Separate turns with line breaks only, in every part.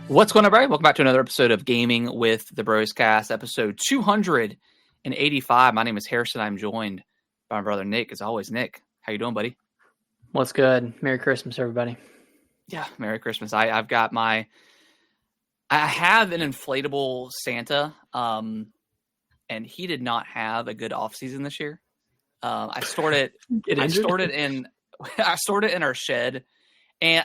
What's going on, everybody? Welcome back to another episode of Gaming with the Broscast, episode 285. My name is Harrison. I'm joined by my brother Nick. As always, Nick, how you doing, buddy?
What's good? Merry Christmas, everybody.
Yeah, Merry Christmas. I have an inflatable Santa, and he did not have a good off season this year. I stored it in our shed, and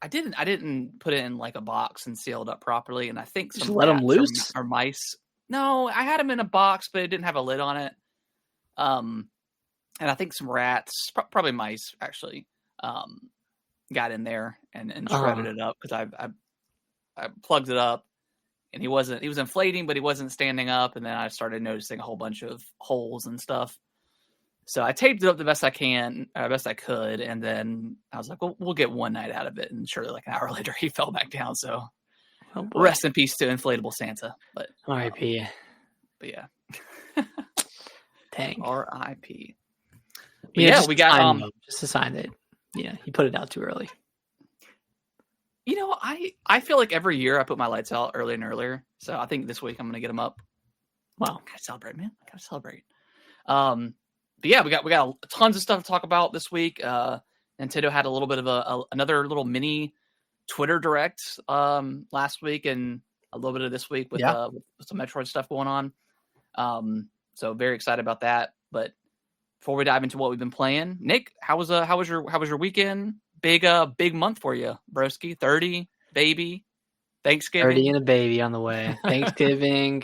I didn't put it in like a box and seal it up properly, and I think some
let them loose
or mice. No, I had them in a box, but it didn't have a lid on it. And I think some rats, probably mice, actually, got in there and shredded it up because I plugged it up, and he was inflating, but he wasn't standing up, and then I started noticing a whole bunch of holes and stuff. So I taped it up the best I could, and then I was like, well, we'll get one night out of it. And surely like an hour later, he fell back down. So rest in peace to inflatable Santa. But
R.I.P.
But yeah.
Dang.
R.I.P.
Yeah, we got just a sign that he put it out too early.
You know, I feel like every year I put my lights out earlier and earlier. So I think this week I'm gonna get them up.
Wow.
Gotta celebrate, man. Gotta celebrate. But yeah, we got tons of stuff to talk about this week. Nintendo had a little bit of another little mini Twitter direct last week, and a little bit of this week with some Metroid stuff going on. So very excited about that. But before we dive into what we've been playing, Nick, how was your weekend? Big month for you, broski. 30, baby, Thanksgiving.
30 and a baby on the way. Thanksgiving,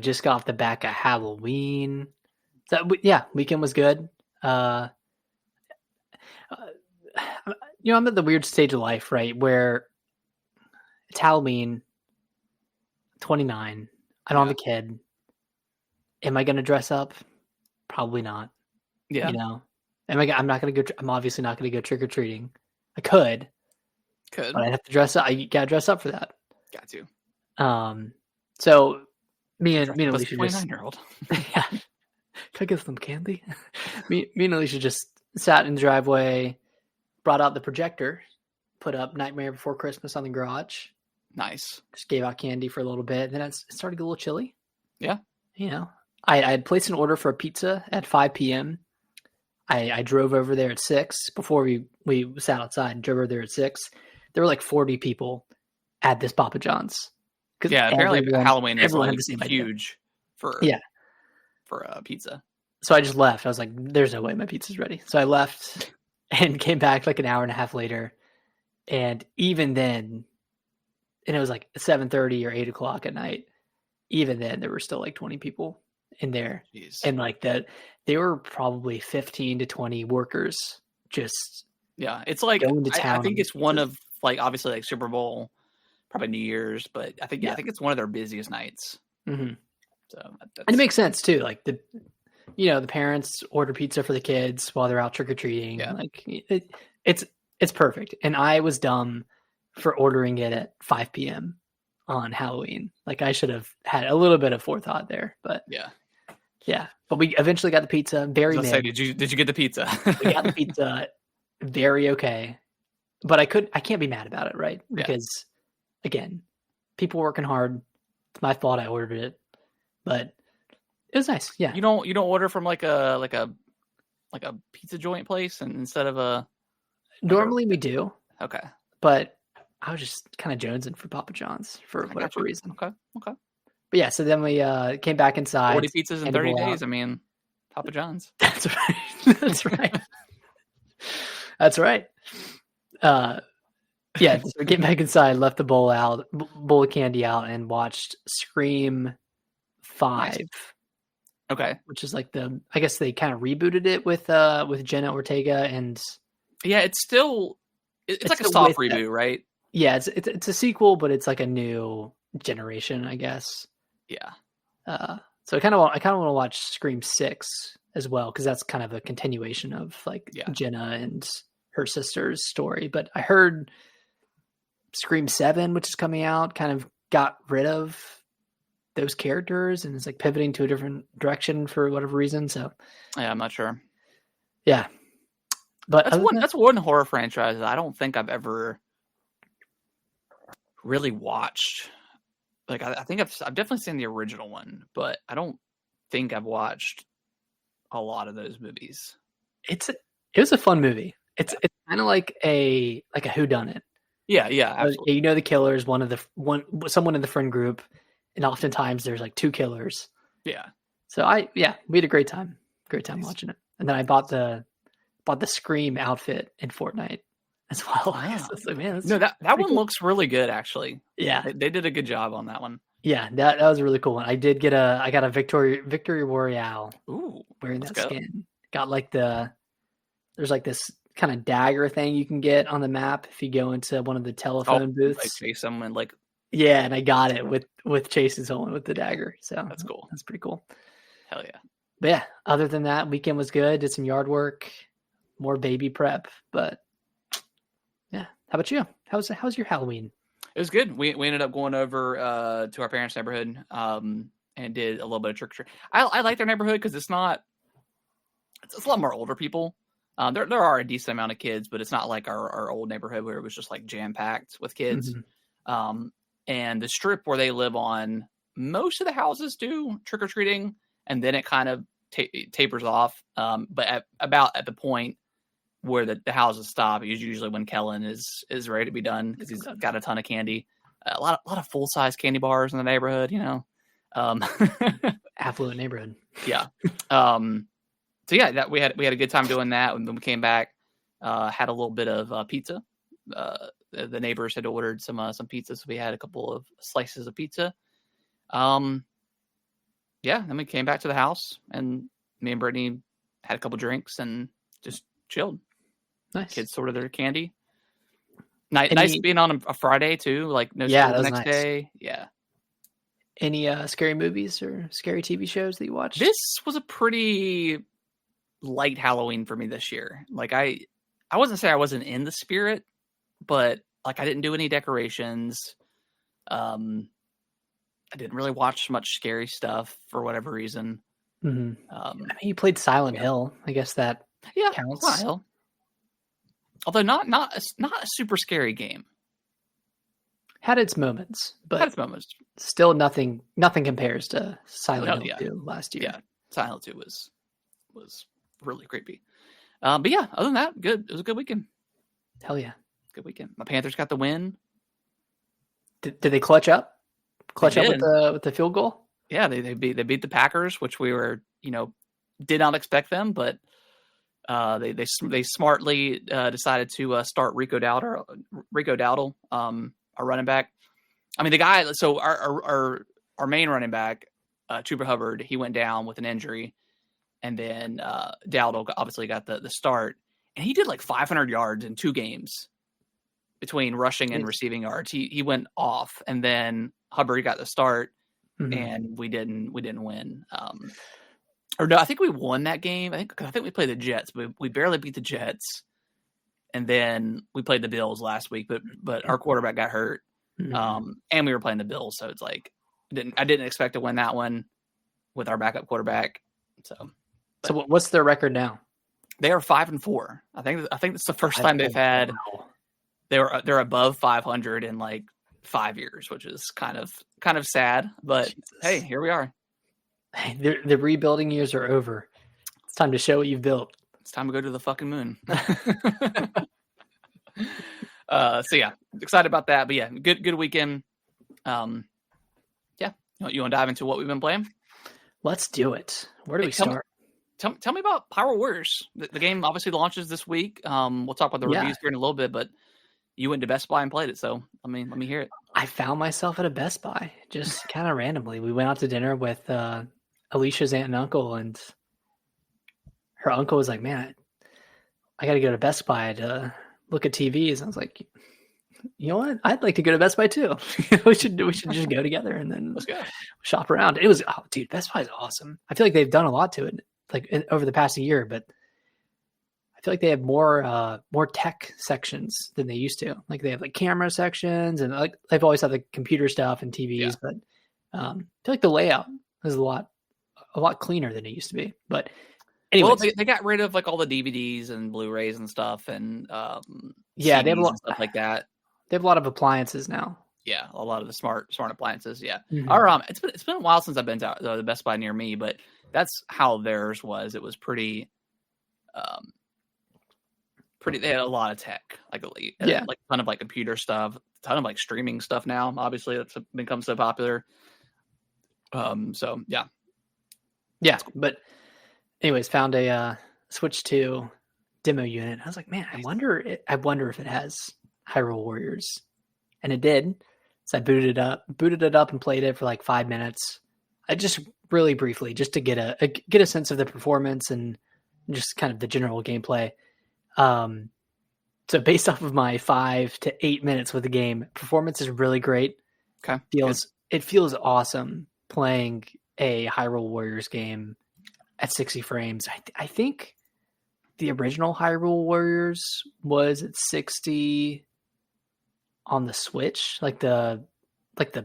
just got off the back of Halloween. So yeah, weekend was good. I'm at the weird stage of life, right, where it's Halloween, 29. I don't have a kid. Am I going to dress up? Probably not.
Yeah.
I'm not going to go. I'm obviously not going to go trick or treating. I could, but I'd have to dress up. I got to dress up for that.
Got to.
So me and Alicia
29-year-old.
Yeah. Can I get some candy? me and Alicia just sat in the driveway, brought out the projector, put up Nightmare Before Christmas on the garage.
Nice. Just
gave out candy for a little bit. Then it started to get a little chilly.
Yeah.
I had placed an order for a pizza at 5 p.m. I drove over there at 6 before we sat outside and drove over there at 6. There were like 40 people at this Papa John's.
Yeah, apparently Halloween is like huge for pizza.
So I just left. I was like, there's no way my pizza's ready. So I left and came back like an hour and a half later. And even then, and it was like 7:30 or 8 o'clock at night. Even then, there were still like 20 people in there.
Jeez.
And like that, there were probably 15 to 20 workers just.
Yeah, it's like,
going to town.
I think it's one of like, obviously like Super Bowl, probably New Year's, but I think it's one of their busiest nights.
Mm-hmm.
So
and it makes sense too. Like the parents order pizza for the kids while they're out trick or treating.
Yeah.
Like it's perfect. And I was dumb for ordering it at 5 p.m. on Halloween. Like I should have had a little bit of forethought there. But yeah. But we eventually got the pizza. Very mid.
Say, did you get the pizza?
We got the pizza. Very okay. But I can't be mad about it, right? Because again, people working hard. It's my fault I ordered it. But it was nice. Yeah.
You don't order from like a pizza joint place and instead of a.
Normally we do.
Okay.
But I was just kind of jonesing for Papa John's for whatever reason.
Okay.
But yeah, so then we came back inside.
40 pizzas in 30 days. I mean, Papa John's.
That's right. That's right. That's right. Yeah, so we came back inside, left the bowl of candy out, and watched Scream 5.
Nice. Okay.
Which is like I guess they kind of rebooted it with Jenna Ortega and.
Yeah, it's like a soft reboot, right?
Yeah, it's a sequel, but it's like a new generation, I guess.
Yeah.
So I kind of want to watch Scream 6 as well, because that's kind of a continuation of like Jenna and her sister's story. But I heard Scream 7, which is coming out, kind of got rid of those characters and is like pivoting to a different direction for whatever reason. So
yeah, I'm not sure.
Yeah. But
that's one horror franchise that I don't think I've ever really watched. Like I think I've definitely seen the original one, but I don't think I've watched a lot of those movies.
It was a fun movie. It's kind of like a whodunit.
Yeah, absolutely.
You know the killers, someone in the friend group, and oftentimes there's like two killers.
Yeah.
So we had a great time. Great time watching it. And then I bought the Scream outfit in Fortnite as well.
Wow.
So like, man,
that one looks really good actually.
Yeah.
They did a good job on that one.
Yeah, that was a really cool one. I got a Victory Royale.
Ooh,
wearing that skin. Got like there's like this kind of dagger thing you can get on the map if you go into one of the telephone booths.
Like chase someone like.
Yeah, and I got it with chasing someone with the dagger. So
that's cool.
That's pretty cool.
Hell yeah.
But yeah, other than that, weekend was good. Did some yard work, more baby prep. But yeah, how about you? How's your Halloween?
It was good. We ended up going over to our parents' neighborhood and did a little bit of trick or treat. I like their neighborhood because it's a lot more older people. There are a decent amount of kids, but it's not like our old neighborhood where it was just like jam packed with kids. Mm-hmm. And the strip where they live on, most of the houses do trick or treating, and then it kind of tapers off. But at the point where the houses stop is usually when Kellen is ready to be done because he's got a ton of candy, a lot of full size candy bars in the neighborhood.
Affluent neighborhood.
Yeah. So yeah, we had a good time doing that. And then we came back, had a little bit of pizza. The neighbors had ordered some pizza, so we had a couple of slices of pizza. Then we came back to the house, and me and Brittany had a couple drinks and just chilled.
Nice.
Kids sorted their candy. Nice being on a Friday too, like no school the next day. Yeah.
Any scary movies or scary TV shows that you watched?
This was a pretty light Halloween for me this year. Like I wasn't say I wasn't in the spirit, but like I didn't do any decorations. I didn't really watch much scary stuff for whatever reason.
Mm-hmm. You played Silent Hill. I guess that counts.
Silent Hill. Although not a super scary game.
Had its moments, but still nothing compares to Silent Hill 2 last year.
Yeah, Silent Hill 2 was really creepy. But yeah, other than that, good. It was a good weekend.
Hell yeah.
Good weekend. My Panthers got the win.
Did they clutch up? With the field goal?
Yeah, they beat the Packers, which we were, did not expect them, but they smartly decided to start Rico Dowdle, our running back. I mean, the guy. So our main running back, Chuba Hubbard, he went down with an injury, and then Dowdle obviously got the start, and he did like 500 yards in 2 games between rushing and receiving yards. He went off, and then Hubbard got the start, and we didn't win. Or no, I think we won that game. I think we played the Jets, but we barely beat the Jets. And then we played the Bills last week, but our quarterback got hurt, and we were playing the Bills, so it's like I didn't expect to win that one with our backup quarterback. So
what's their record now?
They are 5-4. I think it's the first time they've had. Wow. They're above 500 in like 5 years, which is kind of sad. But Jesus. Hey, here we are.
Hey, the rebuilding years are over. It's time to show what you've built.
It's time to go to the fucking moon. So yeah, excited about that. But yeah, good weekend. Yeah, you want to dive into what we've been playing?
Let's do it. Where do we start?
Tell me about Hyrule Warriors. The game obviously launches this week. We'll talk about the reviews here in a little bit, but you went to Best Buy and played it, so let me hear it.
I found myself at a Best Buy just kind of randomly. We went out to dinner with Alicia's aunt and uncle, and her uncle was like, "Man, I got to go to Best Buy to look at TVs." And I was like, "You know what? I'd like to go to Best Buy too. we should just go together and then
let's go
shop around." It was dude, Best Buy is awesome. I feel like they've done a lot to it, over the past year, but I feel like they have more tech sections than they used to. Like they have like camera sections, and like they've always had the computer stuff and TVs, but I feel like the layout is a lot cleaner than it used to be. But anyways,
well, they got rid of like all the DVDs and Blu-rays and stuff, and
they have a lot
of stuff like that.
They have a lot of appliances now.
Yeah, a lot of the smart appliances. Yeah,
Mhm.
it's been a while since I've been to the Best Buy near me, but that's how theirs was. It was pretty. They had a lot of tech, like a ton of like computer stuff, a ton of like streaming stuff now. Obviously, that's become so popular. So yeah.
Cool. But anyways, found a Switch 2 demo unit. I was like, man, I wonder if it has Hyrule Warriors, and it did. So I booted it up, and played it for like 5 minutes. I just really briefly, just to get a sense of the performance and just kind of the general gameplay. So based off of my 5 to 8 minutes with the game, performance is really great.
Okay.
It feels awesome playing a Hyrule Warriors game at 60 frames. I think the original Hyrule Warriors was at 60 on the Switch. Like the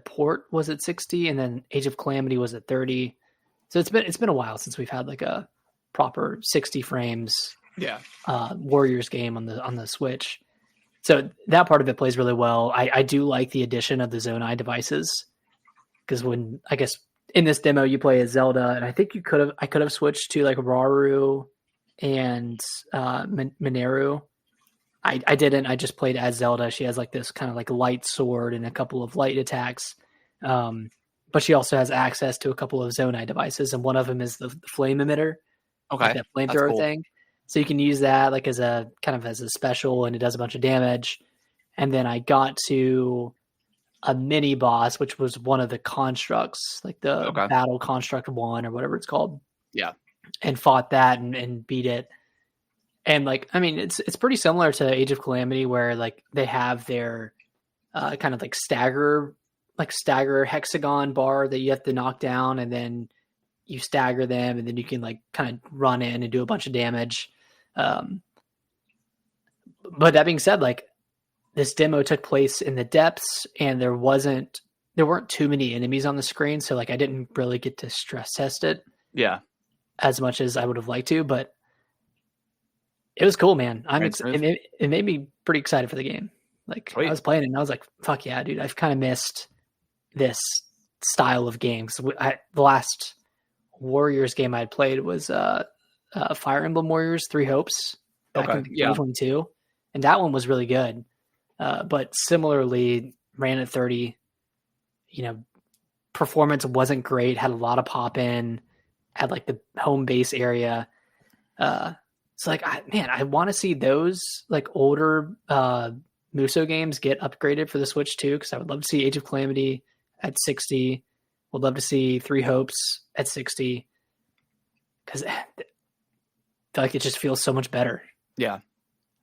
port was at 60, and then Age of Calamity was at 30. So it's been a while since we've had like a proper 60 frames Warriors game on the Switch. So that part of it plays really well. I do like the addition of the Zonai devices, because when I guess in this demo you play as Zelda, and I think I could have switched to like Rauru and Mineru. I didn't. I just played as Zelda. She has like this kind of like light sword and a couple of light attacks. But she also has access to a couple of Zonai devices, and one of them is the flame emitter.
Okay.
Like that flamethrower thing. So you can use that like as a special, and it does a bunch of damage. And then I got to a mini boss, which was one of the constructs, like the battle construct 1 or whatever it's called.
Yeah.
And fought that and beat it. And like, I mean, it's pretty similar to Age of Calamity, where like they have their kind of like stagger hexagon bar that you have to knock down, and then you stagger them, and then you can like kind of run in and do a bunch of damage. But that being said, like this demo took place in the depths, and there weren't too many enemies on the screen. So like I didn't really get to stress test it.
Yeah.
As much as I would have liked to, but it was cool, man. It made me pretty excited for the game. Like Sweet. I was playing it and I was like, fuck yeah, dude. I've kind of missed this style of games. The last Warriors game I had played was Fire Emblem Warriors 3 Hopes back in 2022. And that one was really good. But similarly ran at 30, performance wasn't great, had a lot of pop in, had like the home base area. It's like, I want to see those like older Muso games get upgraded for the Switch too, because I would love to see Age of Calamity at 60. Would love to see 3 Hopes at 60, because I feel like it just feels so much better.
Yeah.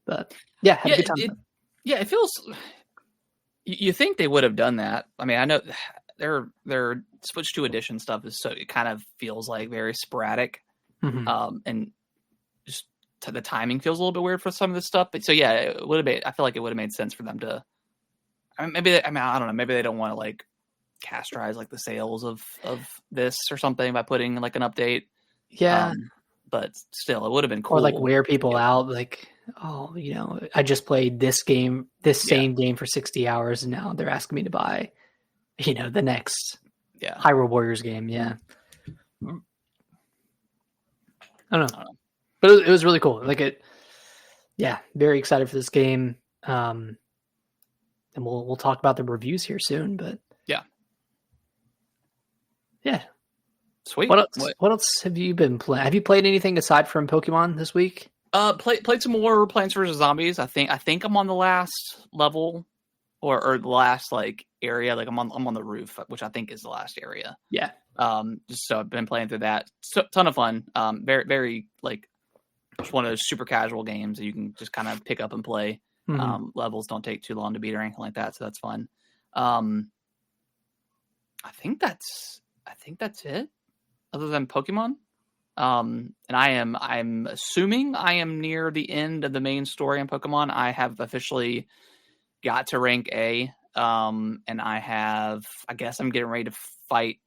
But yeah, had a good time.
It feels. You think they would have done that? I mean, I know their Switch 2 edition stuff is so it kind of feels like very sporadic, and just the timing feels a little bit weird for some of this stuff. But so yeah, it would have made. I feel like it would have made sense for them to. I don't know. Maybe they don't want to like castrize like the sales of this or something by putting like an update.
Yeah.
But still, it would have been cool.
Or like wear people out, like, oh, I just played this same game for 60 hours, and now they're asking me to buy, the next Hyrule Warriors game. Yeah. I don't know. But it was really cool. Like very excited for this game. And we'll talk about the reviews here soon, but yeah. Sweet. What else have you been playing? Have you played anything aside from Pokemon this week?
Played some more Plants vs. Zombies. I think I'm on the last level, or the last like area. Like I'm on the roof, which I think is the last area.
Yeah.
Just so I've been playing through that. Ton of fun. Very very like just one of those super casual games that you can just kind of pick up and play. Levels don't take too long to beat or anything like that, so that's fun. I think that's it. Other than Pokemon, and I'm assuming I am near the end of the main story on Pokemon. I have officially got to rank A, and I guess I'm getting ready to fight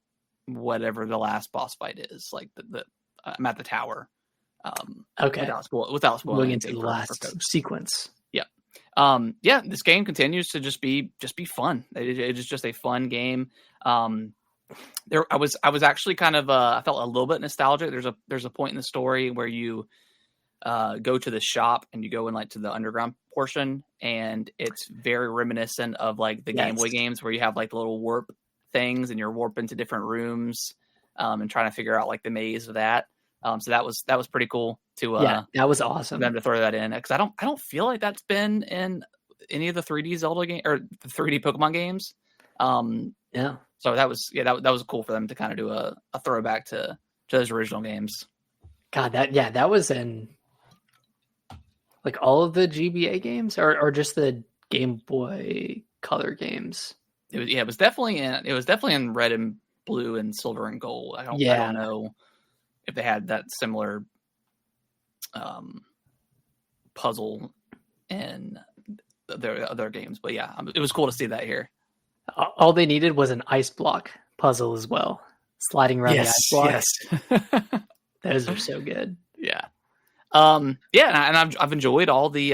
whatever the last boss fight is. Like I'm at the tower.
Okay.
Without spoiling
into the last sequence.
Yeah. Yeah, this game continues to just be fun. It is just a fun game. I was actually kind of I felt a little bit nostalgic. There's a point in the story where you go to the shop and you go in like to the underground portion, and it's very reminiscent of like the Game Boy games where you have like the little warp things and you're warping to different rooms and trying to figure out like the maze of that. So that was pretty cool to
that was awesome.
Them to throw that in, because I don't feel like that's been in any of the 3D Zelda game or the 3D Pokemon games.
Yeah.
So that was cool for them to kind of do a throwback to those original games.
God, that was in like all of the GBA games or just the Game Boy Color games.
It was definitely in Red and Blue and Silver and Gold. I don't know if they had that similar puzzle in their other games, but yeah, it was cool to see that here.
All they needed was an ice block puzzle as well, sliding around the ice block.
Yes,
those are so good.
Yeah, and I've enjoyed all the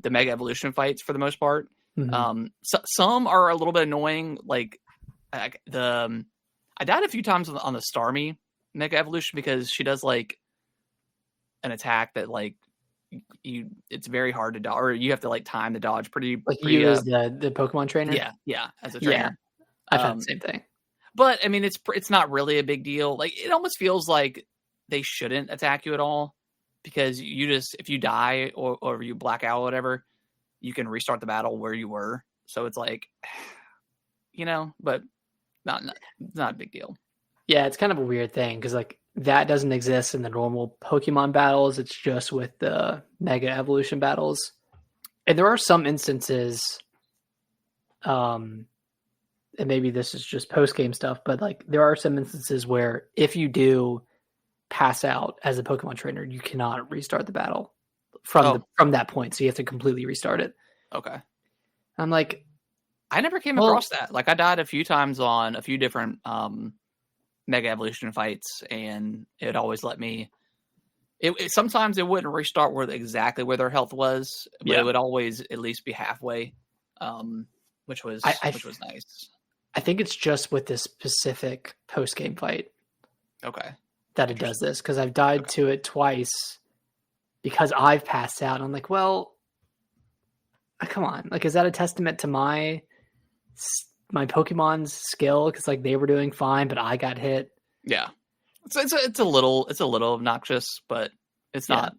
Mega Evolution fights for the most part. Mm-hmm. Some are a little bit annoying, like I died a few times on the Starmie Mega Evolution because she does like an attack that like it's very hard to dodge, or you have to like time the dodge pretty
you as the Pokemon trainer.
Yeah, as a trainer.
Yeah, I've had the same thing.
But I mean, it's not really a big deal. Like it almost feels like they shouldn't attack you at all, because you just, if you die or you black out or whatever, you can restart the battle where you were. So it's like, but not a big deal.
Yeah, it's kind of a weird thing because like that doesn't exist in the normal Pokemon battles. It's just with the Mega Evolution battles. And there are some instances, and maybe this is just post-game stuff, but like there are some instances where if you do pass out as a Pokemon trainer, you cannot restart the battle from that point. So you have to completely restart it.
Okay.
I'm like,
I never came across that. Like I died a few times on a few different Mega Evolution fights, and it always let me. Sometimes it wouldn't restart exactly where their health was, but it would always at least be halfway, which was nice.
I think it's just with this specific post game fight.
Okay.
That it does this, because I've died to it twice because I've passed out. And I'm like, well, come on, like, is that a testament to my Pokemon's skill? Because like they were doing fine, but I got hit.
Yeah, it's a little obnoxious, but it's not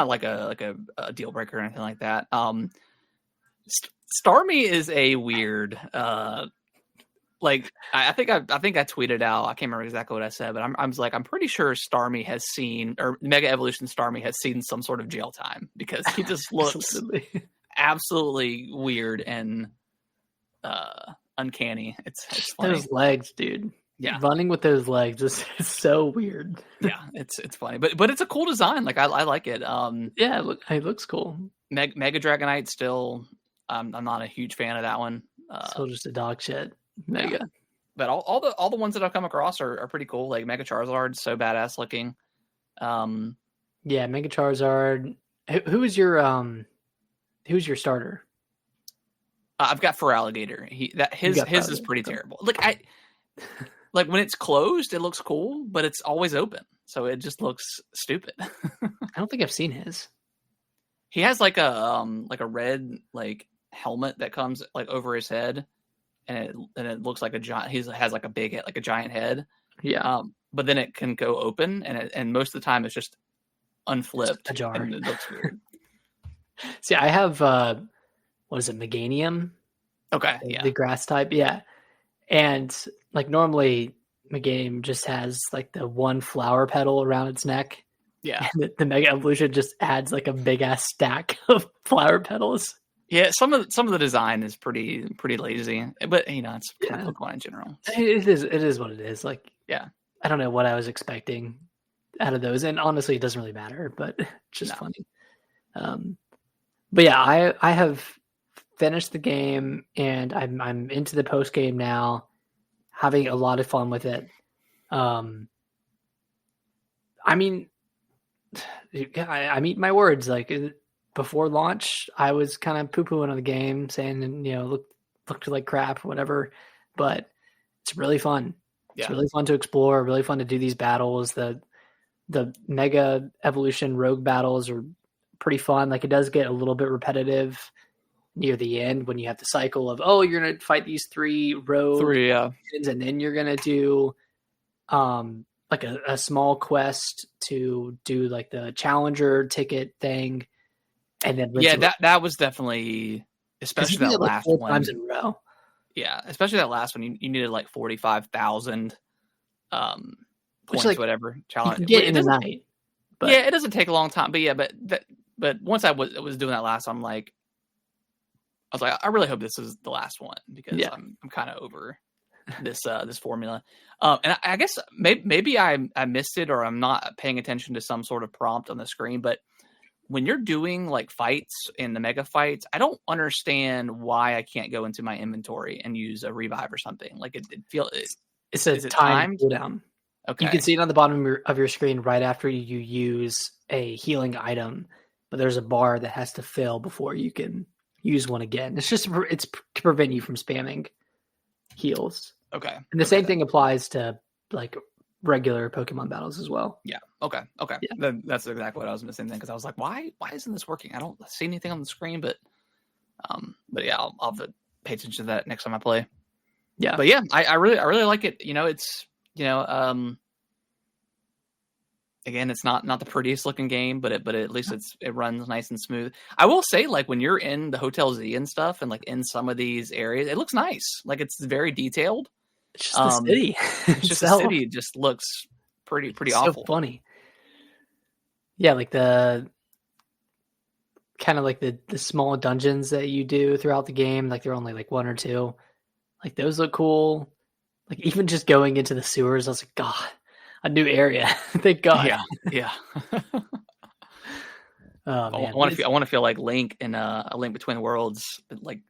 like a deal breaker or anything like that. Starmie is a weird. Like I think I tweeted out. I can't remember exactly what I said, but I'm pretty sure Starmie has seen, or Mega Evolution Starmie has seen some sort of jail time, because he just looks absolutely weird and uncanny. It's funny.
Those legs, dude.
Yeah,
running with those legs is so weird.
Yeah, it's funny, but it's a cool design. Like I like it.
Yeah, it looks cool.
Mega Dragonite still. I'm not a huge fan of that one.
Still just a dog shit. Mega.
Yeah. But all the ones that I've come across are pretty cool. Like Mega Charizard's so badass looking.
Yeah, Mega Charizard. Who's your starter?
I've got Feraligatr. His is pretty terrible. Like when it's closed, it looks cool, but it's always open, so it just looks stupid.
I don't think I've seen his.
He has like a red like helmet that comes like over his head, and it looks like a giant. He has like a giant head.
Yeah.
But then it can go open, and most of the time it's just unflipped.
Just ajar.
And it looks weird.
See, I have what is it, Meganium?
Okay, yeah.
The grass type, yeah. And like normally Meganium just has like the one flower petal around its neck.
Yeah.
And the Mega Evolution just adds like a big ass stack of flower petals.
Yeah, some of the design is pretty lazy, but it's kind of Pokemon in general.
It is what it is. Like,
yeah,
I don't know what I was expecting out of those, and honestly, it doesn't really matter. But it's just funny. But yeah, I have finished the game, and I'm into the post game now, having a lot of fun with it. I mean, I mean my words, like before launch, I was kind of poo-pooing on the game, saying, looked like crap or whatever. But it's really fun.
Yeah.
It's really fun to explore, really fun to do these battles. The Mega Evolution Rogue battles are pretty fun. Like, it does get a little bit repetitive near the end when you have the cycle of, you're going to fight these three rogue and then you're going to do like a small quest to do like the challenger ticket thing. And then
that was definitely, especially that last
like 4
one.
times in a row.
Yeah, especially that last one. You needed like 45,000 points,
like,
whatever challenge.
You can get in a night.
But, yeah, it doesn't take a long time. But but once I was doing that last, I was like, I really hope this is the last one, because I'm kind of over this formula. And I guess maybe I missed it, or I'm not paying attention to some sort of prompt on the screen. But when you're doing like fights in the mega fights, I don't understand why I can't go into my inventory and use a revive or something. Like
it's a time cooldown.
Okay.
You can see it on the bottom of your screen right after you use a healing item, but there's a bar that has to fill before you can use one again. It's to prevent you from spamming heals.
Okay.
And the same thing applies to like regular Pokemon battles as well.
Yeah. Okay. Yeah. That's exactly what I was missing then, because I was like, why isn't this working? I don't see anything on the screen, but yeah, I'll have to pay attention to that next time I play.
Yeah.
But yeah, I really like it. It's again, it's not the prettiest looking game, but at least it runs nice and smooth. I will say, like, when you're in the Hotel Z and stuff, and like in some of these areas, it looks nice. Like, it's very detailed.
It's just the city.
It's just the city just looks pretty awful.
So funny. Yeah, like the kind of like the small dungeons that you do throughout the game, like they're only like 1 or 2. Like, those look cool. Like, even just going into the sewers, I was like, God, a new area. Thank God.
Yeah.
Oh, man.
I want to feel like Link in a Link Between Worlds, like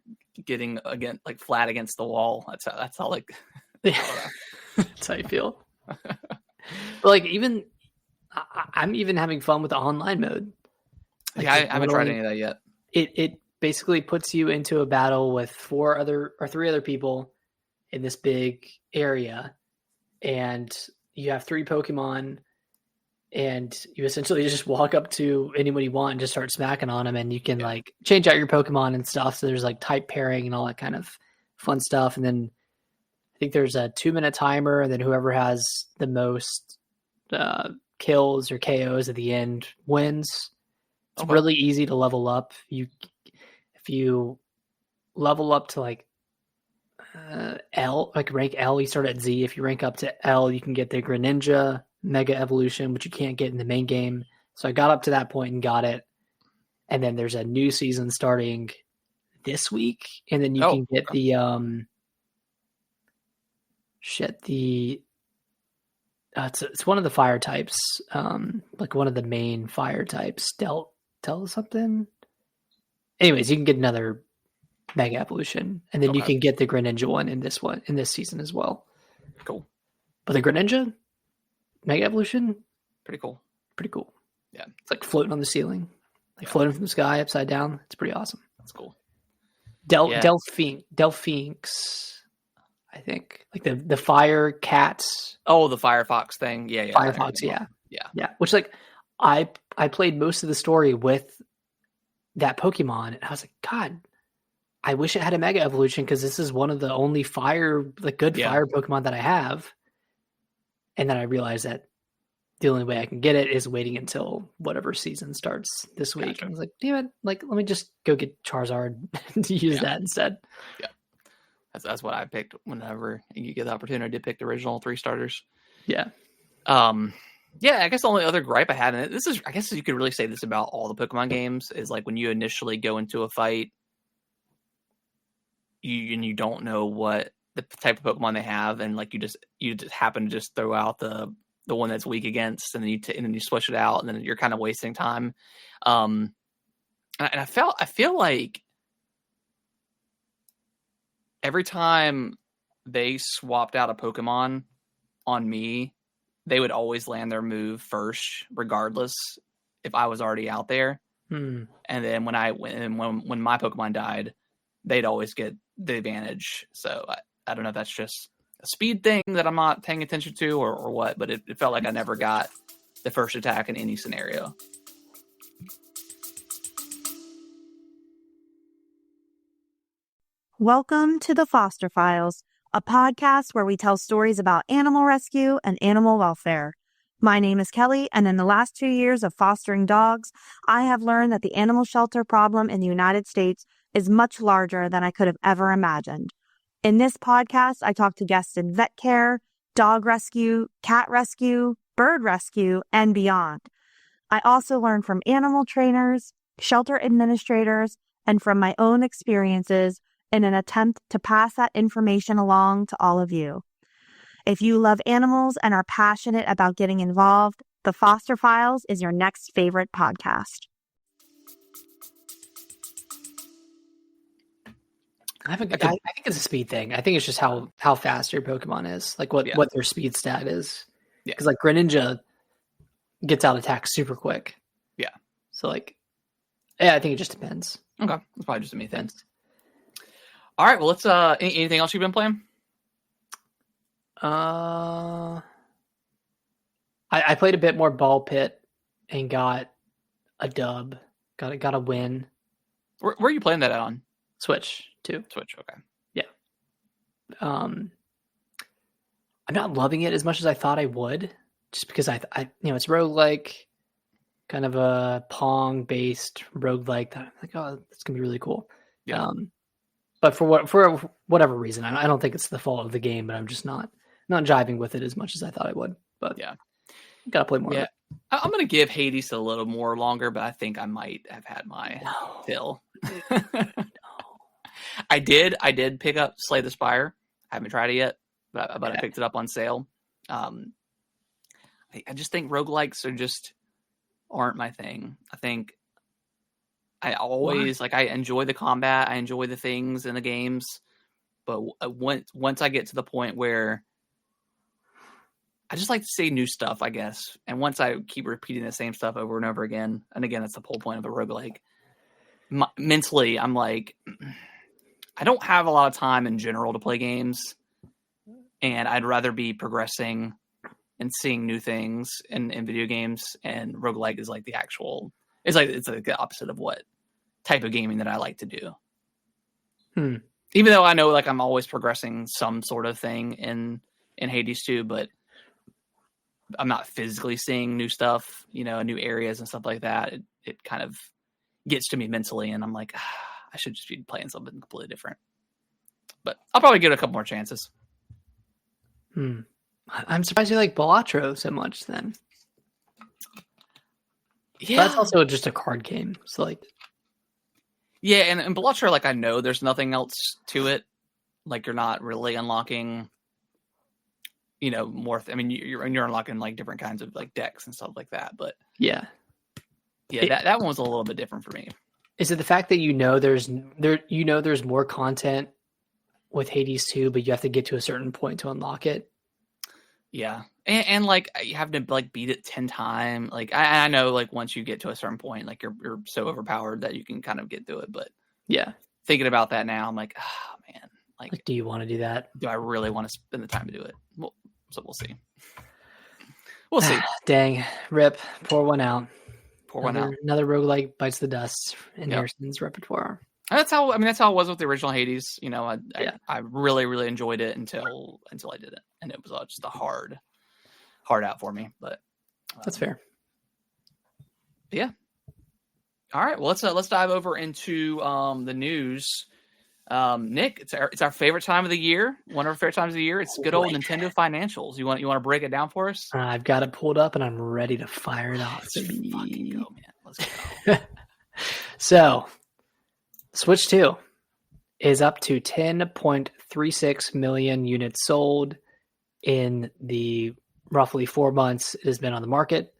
getting again like flat against the wall. That's how like.
That's how you feel. But like, even I'm even having fun with the online mode. Like,
I haven't tried any of that yet.
It basically puts you into a battle with 3 other people in this big area, and you have 3 Pokemon, and you essentially just walk up to anyone you want and just start smacking on them, and you can like change out your Pokemon and stuff. So there's like type pairing and all that kind of fun stuff. And then I think there's a 2-minute timer, and then whoever has the most kills or KOs at the end wins. It's really easy to level up. If you level up to like L, like rank L, you start at Z. If you rank up to L, you can get the Greninja Mega Evolution, which you can't get in the main game. So I got up to that point and got it. And then there's a new season starting this week, and then you can get the it's one of the fire types, like one of the main fire types, tell something. Anyways, you can get another Mega Evolution, and then you can get the Greninja one in this season as well.
Cool.
But the Greninja Mega Evolution,
pretty cool. Yeah,
it's like floating on the ceiling, like floating from the sky upside down. It's pretty awesome.
That's cool.
Delphinx, I think, like the fire cats.
Oh, the Firefox thing. Yeah.
Firefox. Yeah. Which, like, I played most of the story with that Pokemon, and I was like, God, I wish it had a Mega Evolution, because this is one of the only fire Pokemon that I have. And then I realized that the only way I can get it is waiting until whatever season starts this week. Gotcha. I was like, damn it, like, let me just go get Charizard to use that instead.
Yeah. That's what I picked whenever you get the opportunity to pick the original 3 starters.
Yeah.
Yeah, I guess the only other gripe I had, and I guess you could really say this about all the Pokemon games, is like when you initially go into a fight, you don't know what the type of Pokemon they have, and like you just happen to just throw out the one that's weak against, and then you switch it out, and then you're kind of wasting time. And I feel like every time they swapped out a Pokemon on me, they would always land their move first, regardless if I was already out there.
Hmm.
And then when my Pokemon died, they'd always get the advantage. So I don't know if that's just a speed thing that I'm not paying attention to or what, but it felt like I never got the first attack in any scenario.
Welcome to the Foster Files, a podcast where we tell stories about animal rescue and animal welfare. My name is Kelly, and in the last 2 years of fostering dogs, I have learned that the animal shelter problem in the United States is much larger than I could have ever imagined. In this podcast, I talk to guests in vet care, dog rescue, cat rescue, bird rescue, and beyond. I also learn from animal trainers, shelter administrators, and from my own experiences in an attempt to pass that information along to all of you. If you love animals and are passionate about getting involved, The Foster Files is your next favorite podcast.
I think it's a speed thing. I think it's just how fast your Pokemon is, like what their speed stat is. Yeah, because like Greninja gets out attacked super quick.
Yeah.
So like, yeah, I think it just depends.
Okay, it's probably just a me thing. All right, well, let's. Anything else you've been playing?
I played a bit more Ball Pit and got a dub. Got a win.
Where are you playing that on?
Switch too.
Switch, okay.
Yeah. I'm not loving it as much as I thought I would, just because I it's roguelike, kind of a Pong based roguelike. That I'm like, oh, it's gonna be really cool.
Yeah.
But for whatever reason, I don't think it's the fault of the game, but I'm just not jiving with it as much as I thought I would. But
yeah,
gotta play more.
Yeah, I'm gonna give Hades a little more longer, but I think I might have had my fill. I did pick up Slay the Spire. I haven't tried it yet, but I picked it up on sale. I just think roguelikes aren't my thing. I think I always I enjoy the combat, I enjoy the things in the games, but once I get to the point where I just like to see new stuff, I guess, and once I keep repeating the same stuff over and over again, and again, that's the whole point of a roguelike. Mentally, I'm like, I don't have a lot of time in general to play games, and I'd rather be progressing and seeing new things in video games, and roguelike is like the actual. It's like the opposite of what type of gaming that I like to do. Even though I know like I'm always progressing some sort of thing in Hades 2, but I'm not physically seeing new stuff, new areas and stuff like that. It kind of gets to me mentally, and I'm like, I should just be playing something completely different. But I'll probably give it a couple more chances.
I'm surprised you like Balatro so much then.
Yeah,
but that's also just a card game. So like,
yeah, and Balatro, like I know there's nothing else to it. Like you're not really unlocking, more. You're unlocking like different kinds of like decks and stuff like that. But yeah, that one was a little bit different for me.
Is it the fact that there's more content with Hades 2, but you have to get to a certain point to unlock it?
Yeah. And like you have to like beat it 10 times. Like I know like once you get to a certain point, like you're so overpowered that you can kind of get through it. But
yeah,
thinking about that now, I'm like, oh man, like
do you want to do that?
Do I really want to spend the time to do it? Well, so we'll see. We'll see.
Dang, rip, pour one out.
Pour one out.
Another roguelike bites the dust in Harrison's repertoire.
That's how it was with the original Hades. I really, really enjoyed it until I did it, and it was just a hard out for me. But
that's fair.
Yeah. All right. Well, let's dive over into the news. Nick, it's our favorite time of the year. One of our favorite times of the year. It's good old Nintendo financials. You want to break it down for us?
I've got it pulled up and I'm ready to fire it off.
Let's fucking go, man. Let's go.
So, Switch 2 is up to 10.36 million units sold in the roughly 4 months it has been on the market.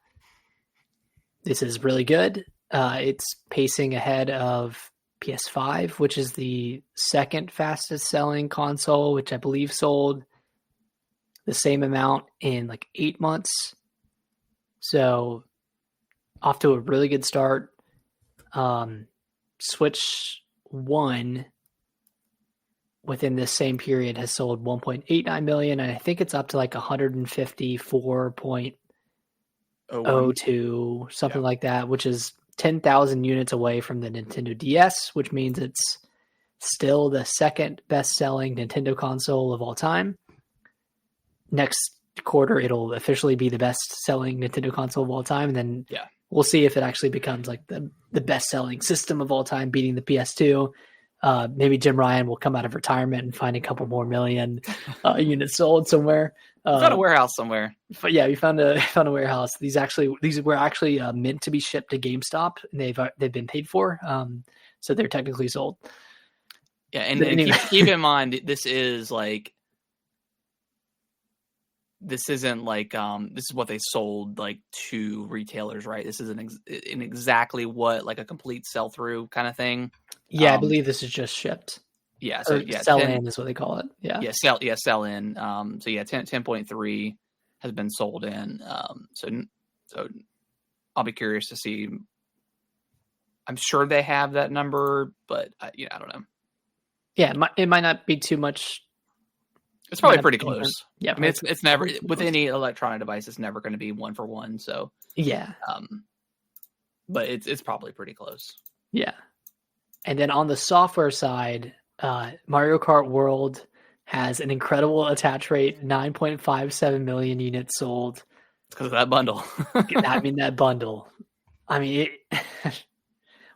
This is really good. It's pacing ahead of PS5, which is the second fastest selling console, which I believe sold the same amount in like 8 months. So off to a really good start. Switch 1 within this same period has sold 1.89 million, and I think it's up to like 154.02, something like that, which is 10,000 units away from the Nintendo DS, which means it's still the second best-selling Nintendo console of all time. Next quarter, it'll officially be the best-selling Nintendo console of all time, and then we'll see if it actually becomes like the best-selling system of all time, beating the PS2. Maybe Jim Ryan will come out of retirement and find a couple more million units sold somewhere.
Found a warehouse somewhere.
But yeah, we found a warehouse. These were actually meant to be shipped to GameStop, and they've been paid for. So they're technically sold.
Yeah, and anyway. keep in mind this isn't like this is what they sold like to retailers, right? This isn't in exactly what like a complete sell through kind of thing.
Yeah, I believe this is just shipped.
Yeah, so
sell in is what they call it. Yeah,
sell in. So 10.3 has been sold in. So I'll be curious to see. I'm sure they have that number, but I don't know.
Yeah, it might not be too much.
It's probably pretty close.
Yeah,
I mean, it's never with any electronic device. It's never going to be 1 for 1. So
yeah,
but it's probably pretty close.
Yeah, and then on the software side, Mario Kart World has an incredible attach rate: 9.57 million units sold.
It's because of that bundle.
That bundle. I mean,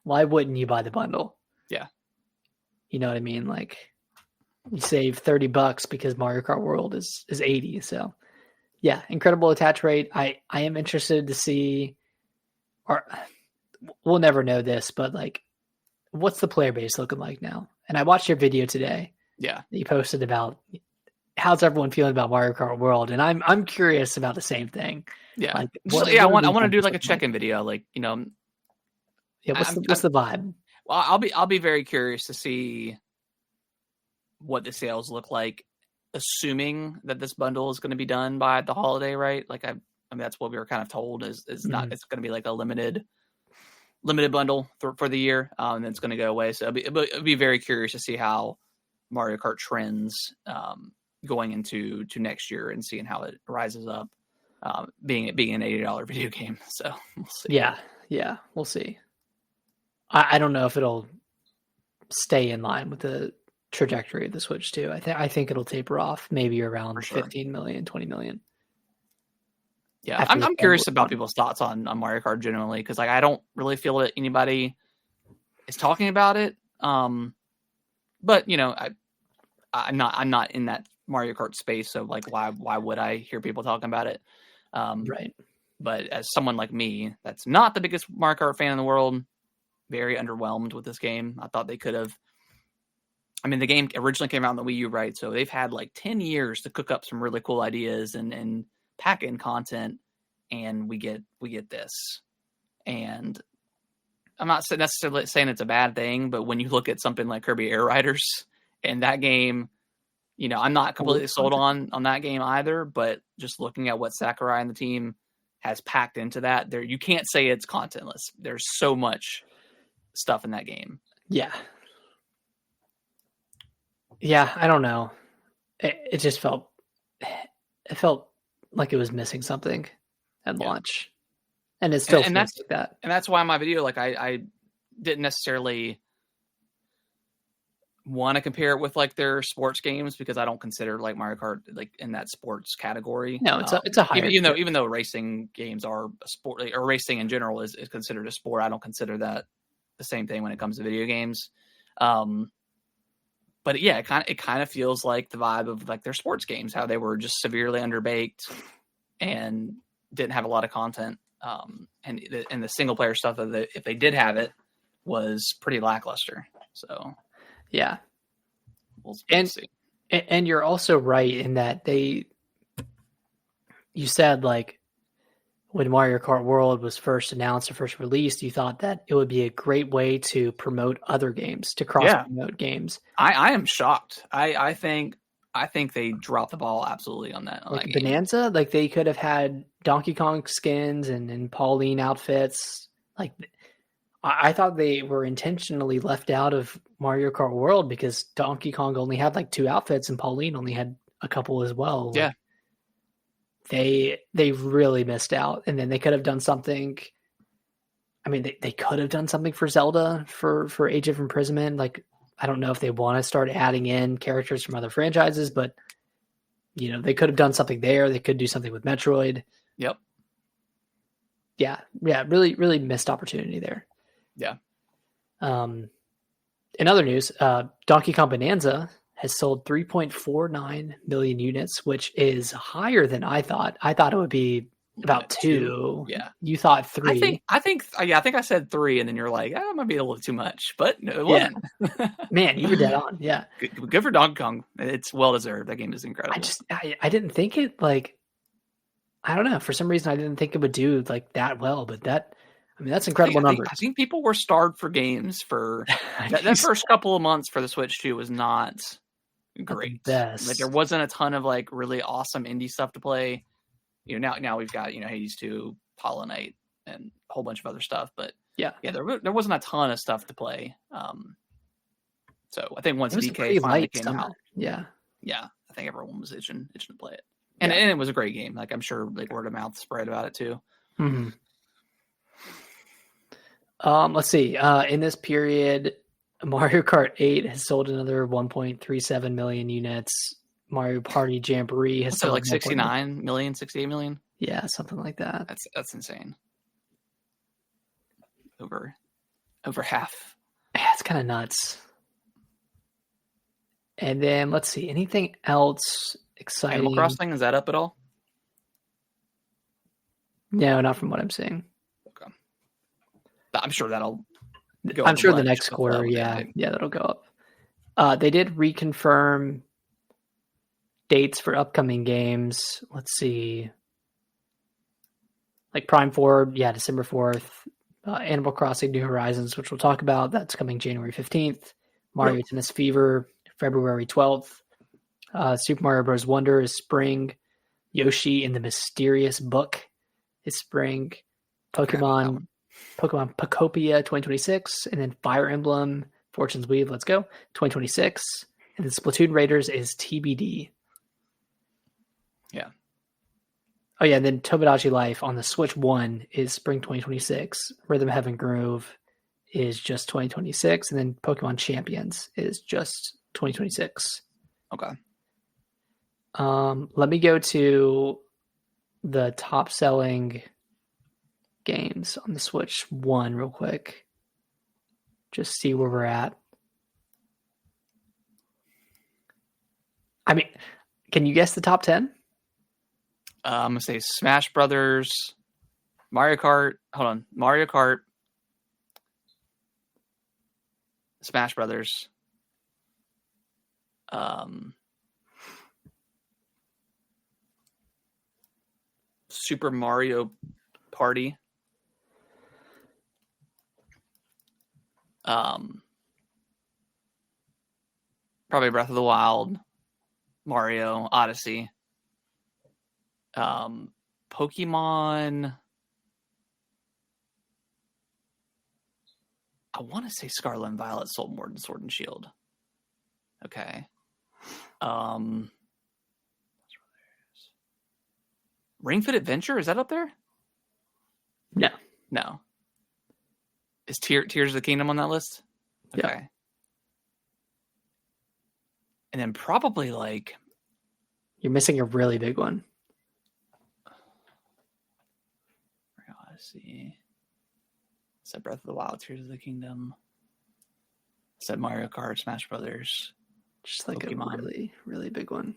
why wouldn't you buy the bundle?
Yeah,
you know what I mean, like. You save $30 because Mario Kart World is 80. So yeah, incredible attach rate. I am interested to see, or we'll never know this, but like, what's the player base looking like now? And I watched your video today.
Yeah.
That you posted about how's everyone feeling about Mario Kart World. And I'm curious about the same thing.
Yeah. Like, I want to do like a check-in video. Like,
yeah. What's the vibe?
Well, I'll be very curious to see what the sales look like, assuming that this bundle is going to be done by the holiday, right? Like I mean, that's what we were kind of told is not, it's going to be like a limited bundle for the year. And then it's going to go away. So I'll be very curious to see how Mario Kart trends, going into next year and seeing how it rises up, being an $80 video game. So we'll see.
Yeah. We'll see. I don't know if it'll stay in line with the trajectory of the Switch 2. I think it'll taper off maybe around 15 million, 20 million.
Yeah, I'm curious about people's thoughts on Mario Kart generally, because like I don't really feel that anybody is talking about it. But I'm not in that Mario Kart space, so like why would I hear people talking about it?
Right.
But as someone like me, that's not the biggest Mario Kart fan in the world, very underwhelmed with this game. I thought they could have. I mean, the game originally came out on the Wii U, right? So they've had like 10 years to cook up some really cool ideas and pack in content, and we get this. And I'm not necessarily saying it's a bad thing, but when you look at something like Kirby Air Riders and that game, I'm not completely sold on that game either. But just looking at what Sakurai and the team has packed into that, you can't say it's contentless. There's so much stuff in that game.
Yeah. Yeah, I don't know. It just felt like it was missing something at launch, and it still feels like that.
And that's why in my video, like I didn't necessarily want to compare it with like their sports games, because I don't consider like Mario Kart like in that sports category.
No, it's a higher.
Even though racing games are a sport, or racing in general is considered a sport, I don't consider that the same thing when it comes to video games. But yeah, it kind of feels like the vibe of like their sports games, how they were just severely underbaked and didn't have a lot of content. And the single player stuff if they did have it, was pretty lackluster. So
yeah,
we'll see.
And you're also right in that you said like when Mario Kart World was first announced or first released, you thought that it would be a great way to promote other games, to cross-promote games.
I am shocked. I think they dropped the ball absolutely on that.
Like Bonanza, like they could have had Donkey Kong skins and Pauline outfits. Like I thought they were intentionally left out of Mario Kart World because Donkey Kong only had like 2 outfits and Pauline only had a couple as well.
Yeah.
Like, they really missed out. And then they could have done something. I mean, they could have done something for Zelda for Age of Imprisonment. Like, I don't know if they want to start adding in characters from other franchises, but they could have done something there. They could do something with Metroid.
Yep.
Yeah. Really, really missed opportunity there.
Yeah.
In other news, Donkey Kong Bonanza has sold 3.49 million units, which is higher than I thought. I thought it would be about 2.
Yeah.
You thought 3.
I think I said 3, and then you're like, it might be a little too much, but no, it wasn't.
Man, you were dead on. Yeah.
Good for Donkey Kong. It's well deserved. That game is incredible.
I didn't think it like, I don't know. For some reason, I didn't think it would do like that well, but that's incredible numbers.
I think people were starved for games for that first couple of months for the Switch 2 was not great. Like there wasn't a ton of like really awesome indie stuff to play. Now we've got Hades 2, Hollow Knight, and a whole bunch of other stuff. But there wasn't a ton of stuff to play. So I think once DK finally came out, I think everyone was itching to play it, and it was a great game. Like I'm sure like word of mouth spread about it too.
Mm-hmm. Let's see. In this period, Mario Kart 8 has sold another 1.37 million units. Mario Party Jamboree has sold
like 69 million, 68 million.
Yeah, something like that.
That's insane. Over half.
Yeah, it's kind of nuts. And then let's see, anything else exciting?
Animal Crossing, is that up at all?
No, not from what I'm seeing.
Okay. I'm sure that'll go
I'm sure the next quarter, that'll go up. They did reconfirm dates for upcoming games. Let's see. Like Prime 4, December 4th. Animal Crossing New Horizons, which we'll talk about. That's coming January 15th. Mario Tennis Fever, February 12th. Super Mario Bros. Wonder is spring. Yoshi and the Mysterious Book is spring. Pokemon Pocopia 2026. And then Fire Emblem Fortune's Weave, let's go, 2026. And then Splatoon Raiders is TBD.
Yeah.
Oh, yeah, and then Tomodachi Life on the Switch 1 is spring 2026. Rhythm Heaven Groove is just 2026. And then Pokemon Champions is just 2026.
Okay.
Let me go to the top-selling games on the Switch 1 real quick. Just see where we're at. I mean, can you guess the top 10?
I'm going to say Smash Brothers, Mario Kart. Hold on. Mario Kart, Smash Brothers, Super Mario Party, probably Breath of the Wild, Mario Odyssey, Pokemon. I want to say Scarlet and Violet sold more than Sword and Shield. Okay. Ring Fit Adventure, is that up there? No. Is Tears of the Kingdom on that list? Okay.
Yeah.
And then probably like...
You're missing a really big one.
Odyssey. Said Breath of the Wild, Tears of the Kingdom. Said Mario Kart, Smash Brothers.
Just like
Pokemon.
A really, really big one.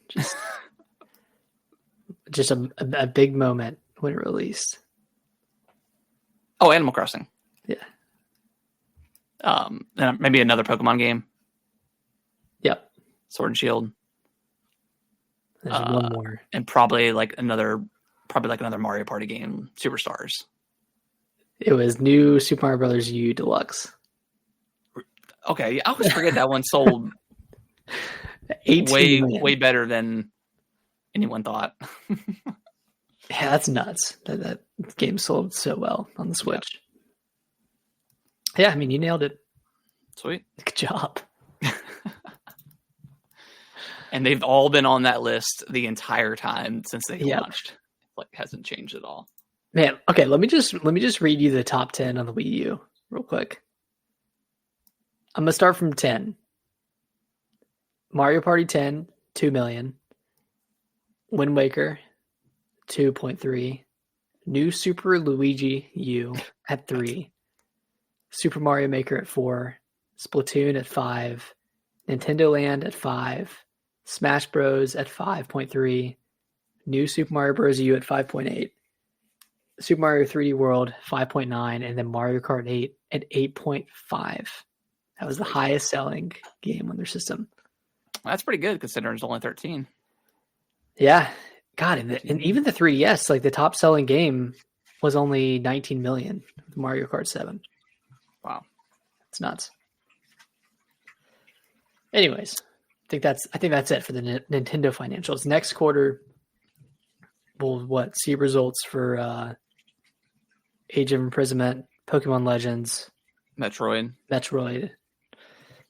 Just a big moment when it released.
Oh, Animal Crossing.
Yeah.
And maybe another Pokemon game.
Yep.
Sword and Shield.
There's one more.
And probably like another Mario Party game, Superstars.
It was new Super Mario Brothers U Deluxe.
Okay, I always forget that one sold way better than anyone thought.
Yeah, that's nuts. That game sold so well on the Switch. Yeah, I mean, you nailed it.
Sweet.
Good job.
And they've all been on that list the entire time since they launched. Like, hasn't changed at all.
Man, okay, let me just read you the top 10 on the Wii U real quick. I'm gonna start from 10. Mario Party 10, 2 million. Wind Waker, 2.3. New Super Luigi U at 3. Super Mario Maker at 4. Splatoon at 5. Nintendo Land at 5. Smash Bros at 5.3. New Super Mario Bros. U at 5.8. Super Mario 3D World 5.9, and then Mario Kart 8 at 8.5. That was the highest selling game on their system.
That's pretty good considering it's only 13.
Yeah. God, and even the 3DS, like the top selling game was only 19 million with Mario Kart 7.
Wow.
It's nuts. Anyways, I think that's it for the Nintendo financials. Next quarter, we'll see results for Age of Imprisonment, Pokemon Legends,
Metroid.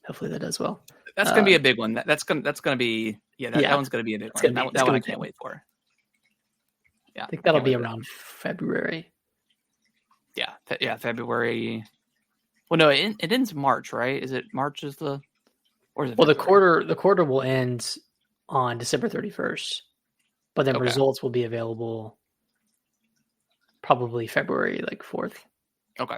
Hopefully that does well.
That's gonna be a big one. That's gonna be that one's gonna be a big one. That one I can't wait for. Yeah,
I think that'll be around February.
Yeah, February. Well, no, it ends March, right? Is it March? Or is it?
Well, the quarter will end on December 31st, but then results will be available probably February 4th.
Okay.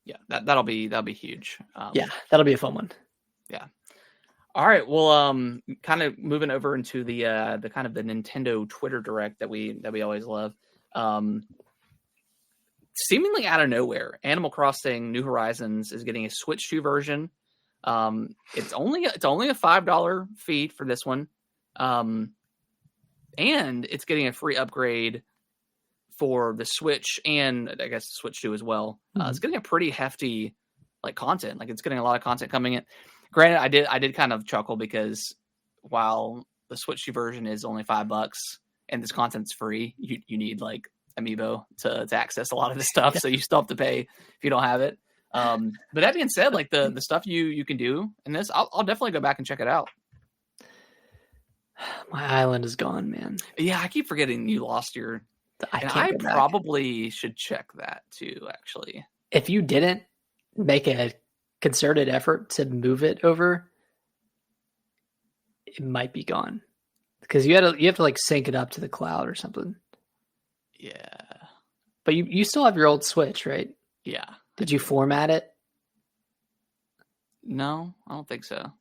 Yeah, that'll be huge.
Yeah, that'll be a fun one.
Yeah. All right. Well, kind of moving over into the kind of the Nintendo Twitter Direct that we always love. Seemingly out of nowhere, Animal Crossing New Horizons is getting a Switch 2 version. It's only a $5 fee for this one, and it's getting a free upgrade for the Switch and I guess Switch 2 as well. It's getting a pretty hefty content. It's getting a lot of content coming in. Granted, I did kind of chuckle because while the Switch 2 version is only $5 and this content's free, you need Amiibo to access a lot of this stuff, so you still have to pay if you don't have it. But that being said, the stuff you can do in this, I'll definitely go back and check it out.
My island is gone, man.
Yeah, I keep forgetting you lost your. I probably should check that too, actually.
If you didn't make a concerted effort to move it over, it might be gone because you have to sync it up to the cloud or something.
Yeah,
but you still have your old Switch, right?
Yeah.
Did you format it?
No, I don't think so.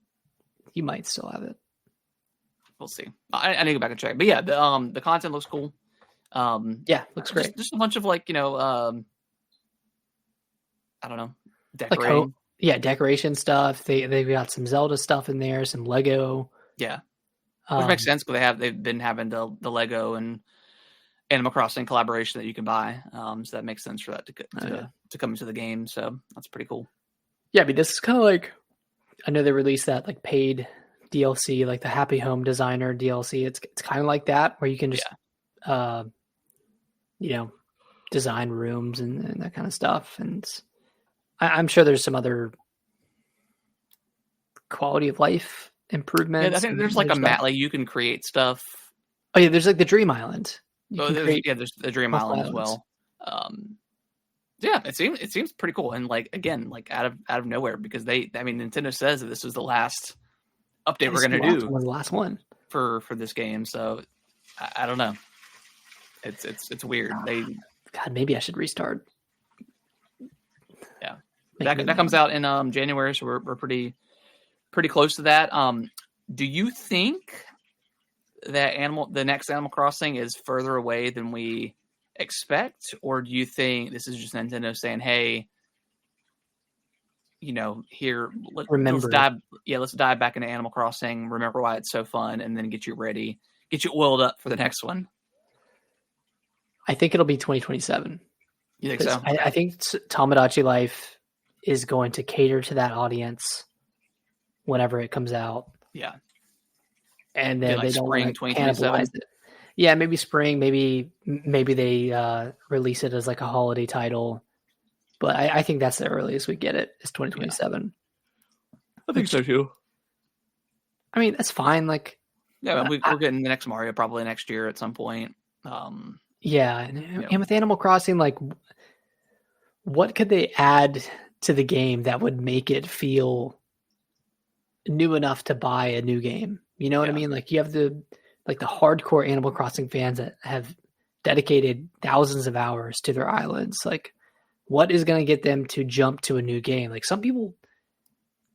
You might still have it.
We'll see. I need to go back and check. But yeah, the content looks cool.
Yeah, looks great.
Just a bunch of I don't know, decorating.
Decoration stuff. They've got some Zelda stuff in there, some Lego.
Yeah, which makes sense because they've been having the Lego and Animal Crossing collaboration that you can buy. So that makes sense for that to come into the game. So that's pretty cool.
Yeah, I mean, this is kind of I know they released that paid DLC, the Happy Home Designer DLC. It's kind of like that where you can just design rooms and that kind of stuff. And I'm sure there's some other quality of life improvements.
Yeah, I think there's a mat, you can create stuff.
Oh yeah, there's the Dream Island.
There's the Dream Island as well. Yeah, it seems pretty cool, and again, out of nowhere because Nintendo says that this was the last update we're going to do.
The last one
for this game, so I don't know. It's weird.
God, maybe I should restart.
Yeah, that comes out in January, so we're pretty close to that. Do you think that the next Animal Crossing is further away than we expect, or do you think this is just Nintendo saying, "Hey, here, let's dive back into Animal Crossing. Remember why it's so fun, and then get you ready, get you oiled up for the next one."
I think it'll be 2027.
You think so?
I think Tomodachi Life is going to cater to that audience whenever it comes out.
Yeah.
And then they don't want to cannibalize it. Yeah, maybe spring. Maybe they release it as a holiday title, But I think that's the earliest we get it is 2027.
I think so too.
I mean, that's fine. Like,
yeah, we're getting the next Mario probably next year at some point.
Yeah, and with Animal Crossing, like, what could they add to the game that would make it feel new enough to buy a new game? You know what I mean? Like, you have the hardcore Animal Crossing fans that have dedicated thousands of hours to their islands. Like, what is going to get them to jump to a new game? Like, some people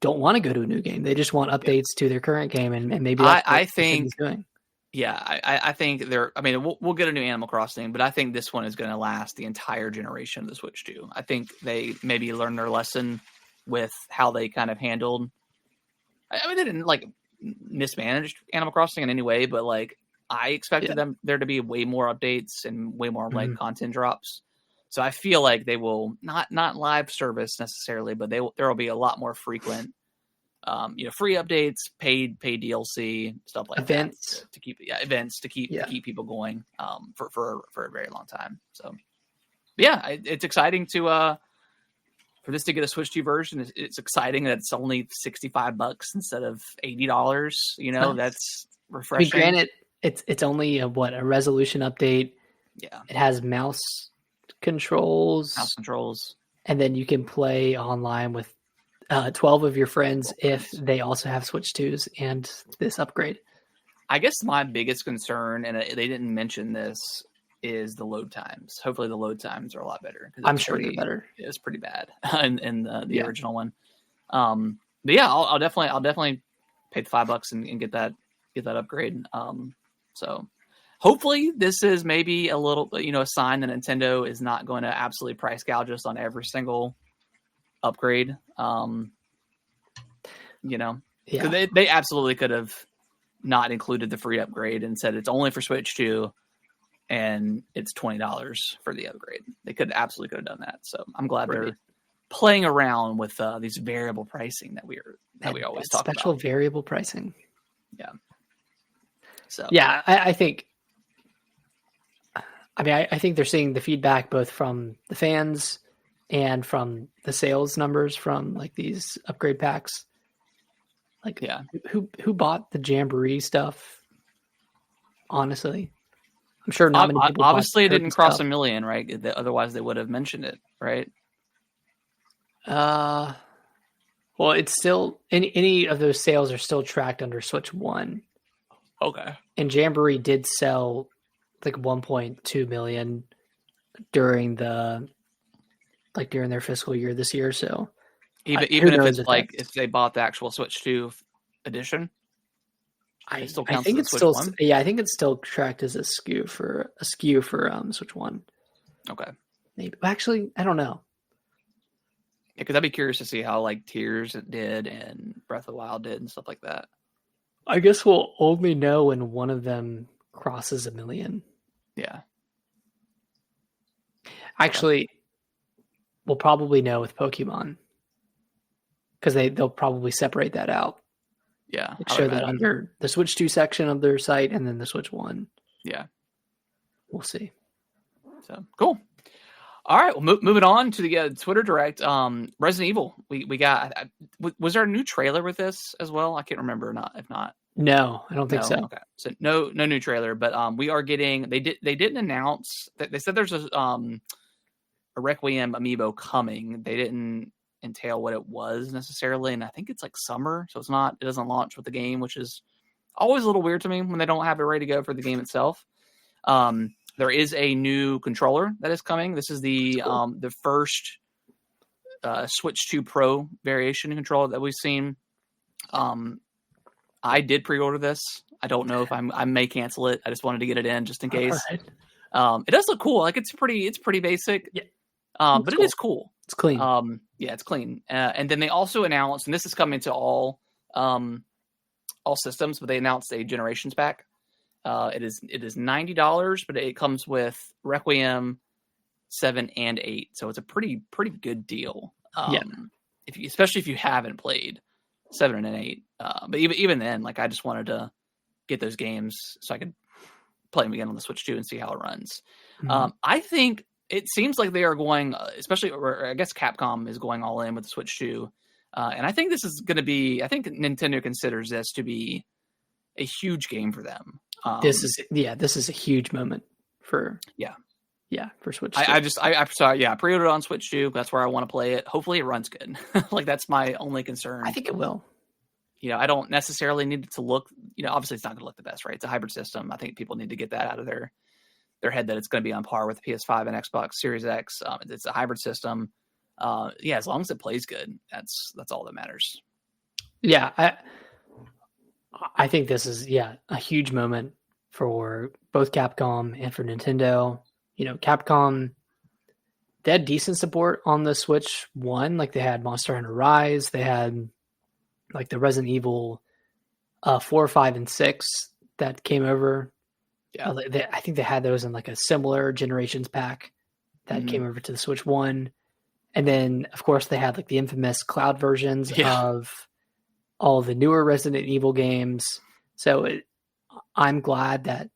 don't want to go to a new game. They just want updates to their current game, and maybe that's what I think he's doing.
Yeah, I think we'll get a new Animal Crossing, but I think this one is going to last the entire generation of the Switch 2. I think they maybe learned their lesson with how they kind of handled. I mean, they didn't like mismanage Animal Crossing in any way, but like I expected there to be way more updates and way more like content drops. So I feel like they will not live service necessarily, but there will be a lot more frequent, free updates, paid DLC, stuff like
events
to keep keep people going for a very long time. So yeah, it's exciting to for this to get a Switch 2 version. It's exciting that it's only $65 instead of $80. You know, that's refreshing.
I mean, granted, it's only a resolution update.
Yeah,
it has mouse controls, and then you can play online with 12 of your friends if they also have Switch 2s and this upgrade.
I guess my biggest concern, and they didn't mention this, is the load times. Hopefully the load times are a lot better.
I'm sure they're better.
It's pretty bad in the original one. But yeah, I'll definitely pay the $5 and get that upgrade. So hopefully this is maybe a little, a sign that Nintendo is not going to absolutely price gouge us on every single upgrade. They absolutely could have not included the free upgrade and said it's only for Switch 2 and it's $20 for the upgrade. They could have done that. So I'm glad they're playing around with these variable pricing that we always talk about.
Special variable pricing.
Yeah. So
yeah, I think. I mean, I think they're seeing the feedback both from the fans and from the sales numbers from like these upgrade packs. Like, who bought the Jamboree stuff? Honestly, I'm sure not many people.
Obviously, it didn't cross $1 million, right? Otherwise, they would have mentioned it, right?
Well, it's still any of those sales are still tracked under Switch 1.
Okay.
And Jamboree did sell like 1.2 million during their fiscal year this year. So
even if it's like if they bought the actual Switch 2 edition,
I think it's still 1? I think it's still tracked as a SKU for Switch 1.
Okay.
Maybe actually I don't know.
Yeah, because I'd be curious to see how like Tears did and Breath of the Wild did and stuff like that.
I guess we'll only know when one of them crosses 1 million.
Yeah.
Actually, we'll probably know with Pokemon because they'll probably separate that out.
Yeah.
Show that under the Switch 2 section of their site and then the Switch 1.
Yeah.
We'll see.
So cool. All right. Well, moving on to the Twitter Direct. Resident Evil. We got. Was there a new trailer with this as well? I can't remember. If not.
No, I don't think so.
Okay. So no new trailer, but we are getting. They didn't announce that. They said there's a Requiem amiibo coming. They didn't entail what it was necessarily, and I think it's like summer, so it doesn't launch with the game, which is always a little weird to me when they don't have it ready to go for the game itself. There is a new controller that is coming. This is the first Switch 2 Pro variation controller that we've seen. I did pre-order this. I don't know if I may cancel it. I just wanted to get it in just in case. Right. It does look cool. Like it's pretty basic. Yeah. But cool. It is cool.
It's clean.
Yeah, it's clean. And then they also announced, and this is coming to all systems, but they announced a Generations pack. It is $90, but it comes with Requiem 7 and 8, so it's a pretty good deal. Especially if you haven't played 7 and 8. But even then, like I just wanted to get those games so I could play them again on the Switch 2 and see how it runs. Mm-hmm. I think it seems like they are going, especially, or I guess Capcom is going all in with the Switch 2. And I think this is going to be, I think Nintendo considers this to be a huge game for them.
This is a huge moment for for Switch 2.
I pre-ordered on Switch 2. That's where I want to play it. Hopefully it runs good. Like that's my only concern.
I think it will.
I don't necessarily need it to look, obviously it's not going to look the best, right? It's a hybrid system. I think people need to get that out of their head that it's going to be on par with the PS5 and Xbox Series X. It's a hybrid system. As long as it plays good, that's all that matters.
Yeah, I think this is a huge moment for both Capcom and for Nintendo. Capcom, they had decent support on the Switch 1. Like they had Monster Hunter Rise, they had like the Resident Evil 4, 5, and 6 that came over. Yeah, I think they had those in like a similar Generations pack that came over to the Switch 1. And then, of course, they had like the infamous cloud versions of all the newer Resident Evil games. So I'm glad that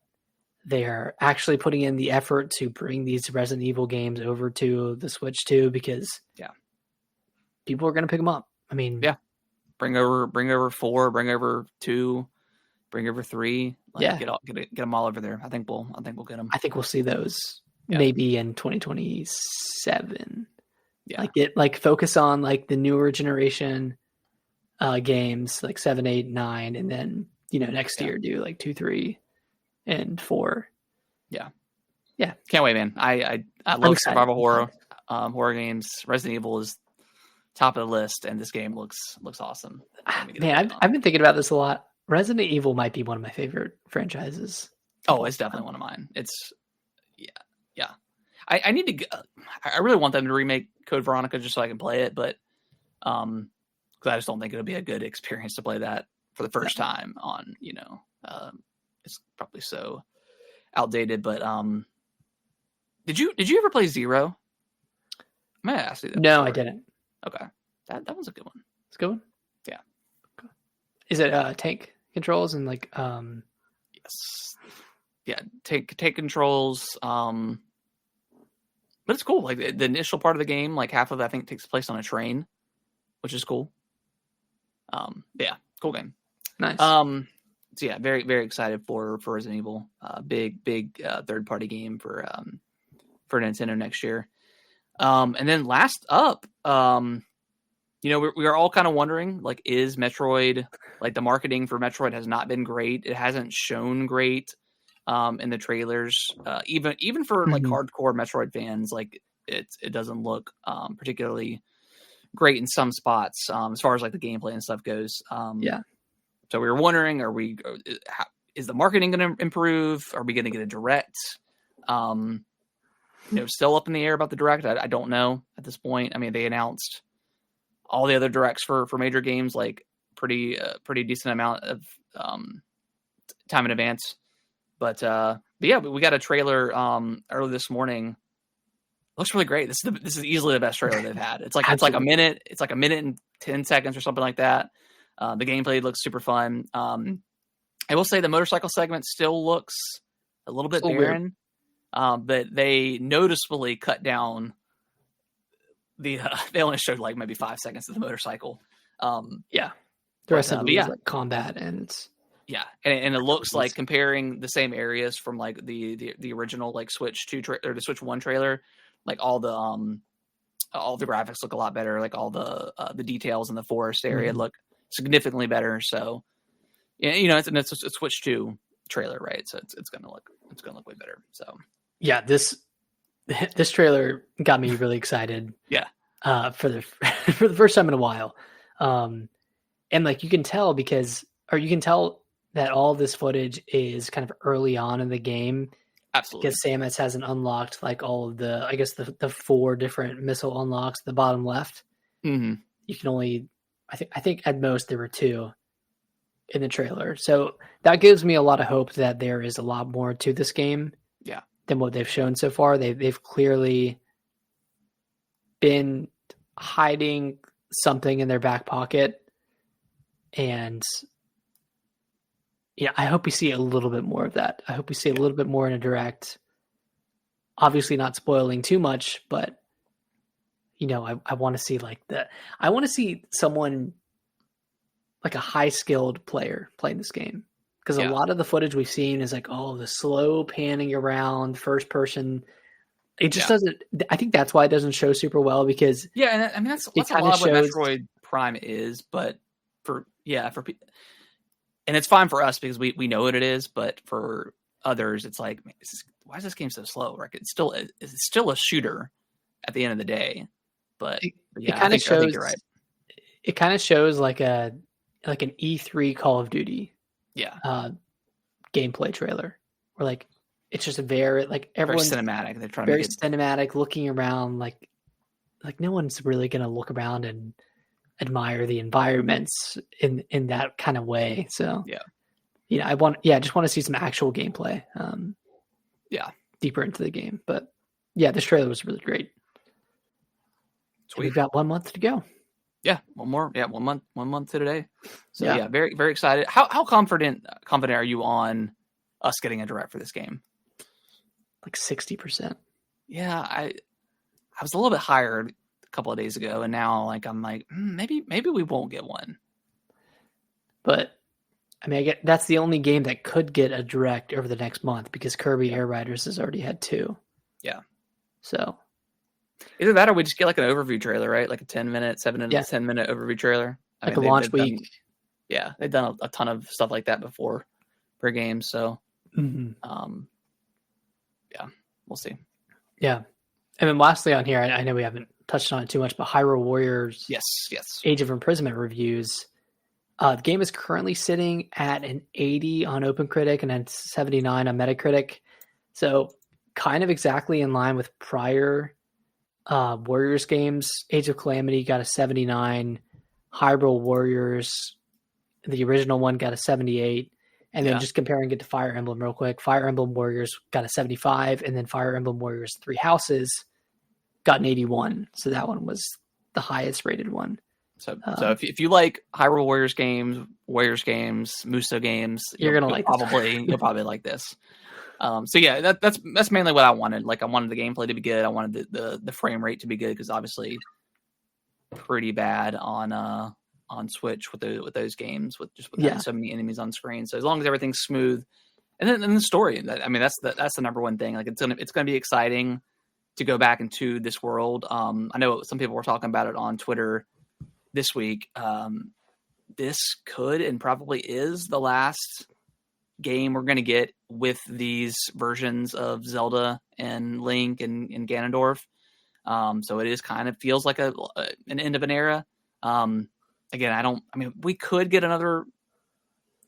they are actually putting in the effort to bring these Resident Evil games over to the Switch 2 because people are going to pick them up. I mean,
bring over 4, bring over 2, bring over 3. Get them all over there. I think we'll get them.
I think we'll see those maybe in 2027. Yeah, focus on like the newer generation games like 7, 8, 9, and then next year do like 2, 3, and 4. Yeah,
can't wait, man. I love survival horror games. Resident Evil is top of the list, and this game looks awesome.
Man, I've been thinking about this a lot. Resident Evil might be one of my favorite franchises.
Oh, it's definitely one of mine. It's I need to. I really want them to remake Code Veronica just so I can play it, but because I just don't think it'll be a good experience to play that for the first time on. It's probably so outdated. But did you ever play Zero? I might ask you that.
No, I didn't.
Okay, that one's a good one.
It's a good one.
Yeah.
Okay. Is it tank controls and like?
Yes. Yeah, take controls. But it's cool. Like the initial part of the game, like half of it, I think takes place on a train, which is cool. Cool game.
Nice.
So yeah, very, very excited for Resident Evil. Big third party game for Nintendo next year. And then last up, we are all kind of wondering, like, is Metroid, like the marketing for Metroid has not been great. It hasn't shown great in the trailers. Even for like hardcore Metroid fans, like it doesn't look particularly great in some spots as far as like the gameplay and stuff goes. So we were wondering, is the marketing going to improve? Are we going to get a direct? Still up in the air about the direct. I don't know at this point. I mean, they announced all the other directs for major games like pretty decent amount of time in advance. But yeah, we got a trailer early this morning. Looks really great. This is easily the best trailer they've had. It's like a minute. It's like a minute and 10 seconds or something like that. The gameplay looks super fun. I will say the motorcycle segment still looks a little bit barren, but they noticeably cut down the. They only showed like maybe 5 seconds of the motorcycle.
The rest of it was like combat and.
Yeah, and it looks like comparing the same areas from like the original like Switch 2 or the Switch 1 trailer, like all the graphics look a lot better. Like all the details in the forest area look significantly better. So, it's a Switch 2 trailer, right? So it's gonna look way better. So
yeah, this trailer got me really excited.
Yeah,
for the first time in a while, and like you can tell that all this footage is kind of early on in the game.
Absolutely.
Because Samus hasn't unlocked like all of the 4 different missile unlocks at the bottom left.
Mm-hmm.
You can only, I think at most there were 2 in the trailer. So that gives me a lot of hope that there is a lot more to this game than what they've shown so far. They've clearly been hiding something in their back pocket. And I hope we see a little bit more of that. I hope we see a little bit more in a direct. obviously not spoiling too much, but I want to see I want to see someone like a high skilled player playing this game, because a lot of the footage we've seen is like, oh, the slow panning around first person. It just doesn't. I think that's why it doesn't show super well, because
and I mean that's a lot of what Metroid Prime is, but and it's fine for us because we know what it is, but for others, it's like, man, why is this game so slow? Right? It's still a shooter at the end of the day, but yeah, I think you're right.
It kind of shows like an E3 Call of Duty, gameplay trailer, where like it's just very
cinematic. They're trying
very to cinematic, looking around like no one's really gonna look around and admire the environments in that kind of way. So I just want to see some actual gameplay. Deeper into the game, but this trailer was really great. We've got 1 month to go.
Yeah, one more. Yeah, 1 month to today. So very, very excited. How confident are you on us getting a direct for this game?
Like 60%.
Yeah, I was a little bit higher a couple of days ago, and now I'm like, maybe we won't get one.
But I mean, that's the only game that could get a direct over the next month, because Kirby Air Riders has already had 2. Yeah. So
either that or we just get like an overview trailer, right? Like a 10-minute, 10-minute overview trailer.
A launch week.
They've done a ton of stuff like that before for games. So, we'll see.
Yeah. And then lastly on here, I know we haven't touched on it too much, but Hyrule Warriors.
Yes.
Age of Imprisonment reviews. The game is currently sitting at an 80 on OpenCritic and then 79 on Metacritic. So kind of exactly in line with prior Warriors games. Age of Calamity got a 79. Hyrule Warriors, the original one, got a 78. And then just comparing it to Fire Emblem real quick, Fire Emblem Warriors got a 75, and then Fire Emblem Warriors 3 Houses got an 81. So that one was the highest rated one.
So if you like Hyrule Warriors games, Muso games, you'll probably like this. That's mainly what I wanted. Like, I wanted the gameplay to be good. I wanted the frame rate to be good, because obviously pretty bad on Switch with those games with having so many enemies on screen. So as long as everything's smooth, and then the story, that's the number one thing. Like, it's gonna be exciting to go back into this world. I know some people were talking about it on Twitter this week. This could and probably is the last game we're going to get with these versions of Zelda and Link and Ganondorf. So it is kind of feels like an end of an era. Again, we could get another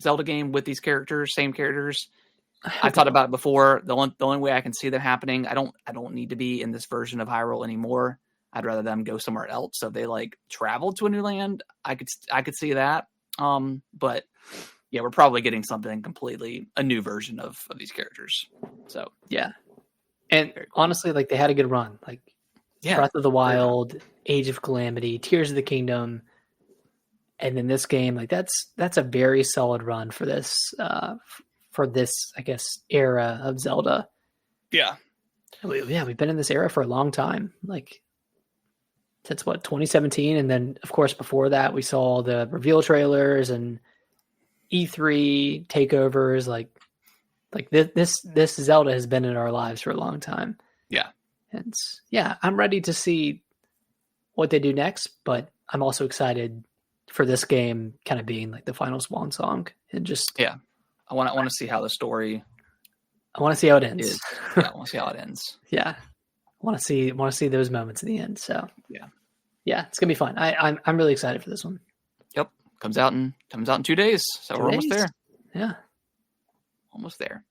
Zelda game with these characters, same characters. I thought about it before. The only way I can see that happening, I don't need to be in this version of Hyrule anymore. I'd rather them go somewhere else. So if they travel to a new land, I could see that. But yeah, we're probably getting something completely a new version of these characters. So
yeah, and cool. Honestly, they had a good run. Breath of the Wild, Age of Calamity, Tears of the Kingdom, and then this game. That's a very solid run for this. I guess, era of Zelda.
Yeah,
we've been in this era for a long time. Since 2017, and then of course before that we saw the reveal trailers and E3 takeovers. This Zelda has been in our lives for a long time.
Yeah,
and I'm ready to see what they do next, but I'm also excited for this game kind of being the final swan song, and just
I want to see how the story.
I want to see how it ends.
I want to see how it ends.
Yeah. I want to see those moments in the end. So
yeah,
it's gonna be fun. I'm really excited for this one.
Yep, comes out in 2 days, so we're almost there.
Yeah,
almost there.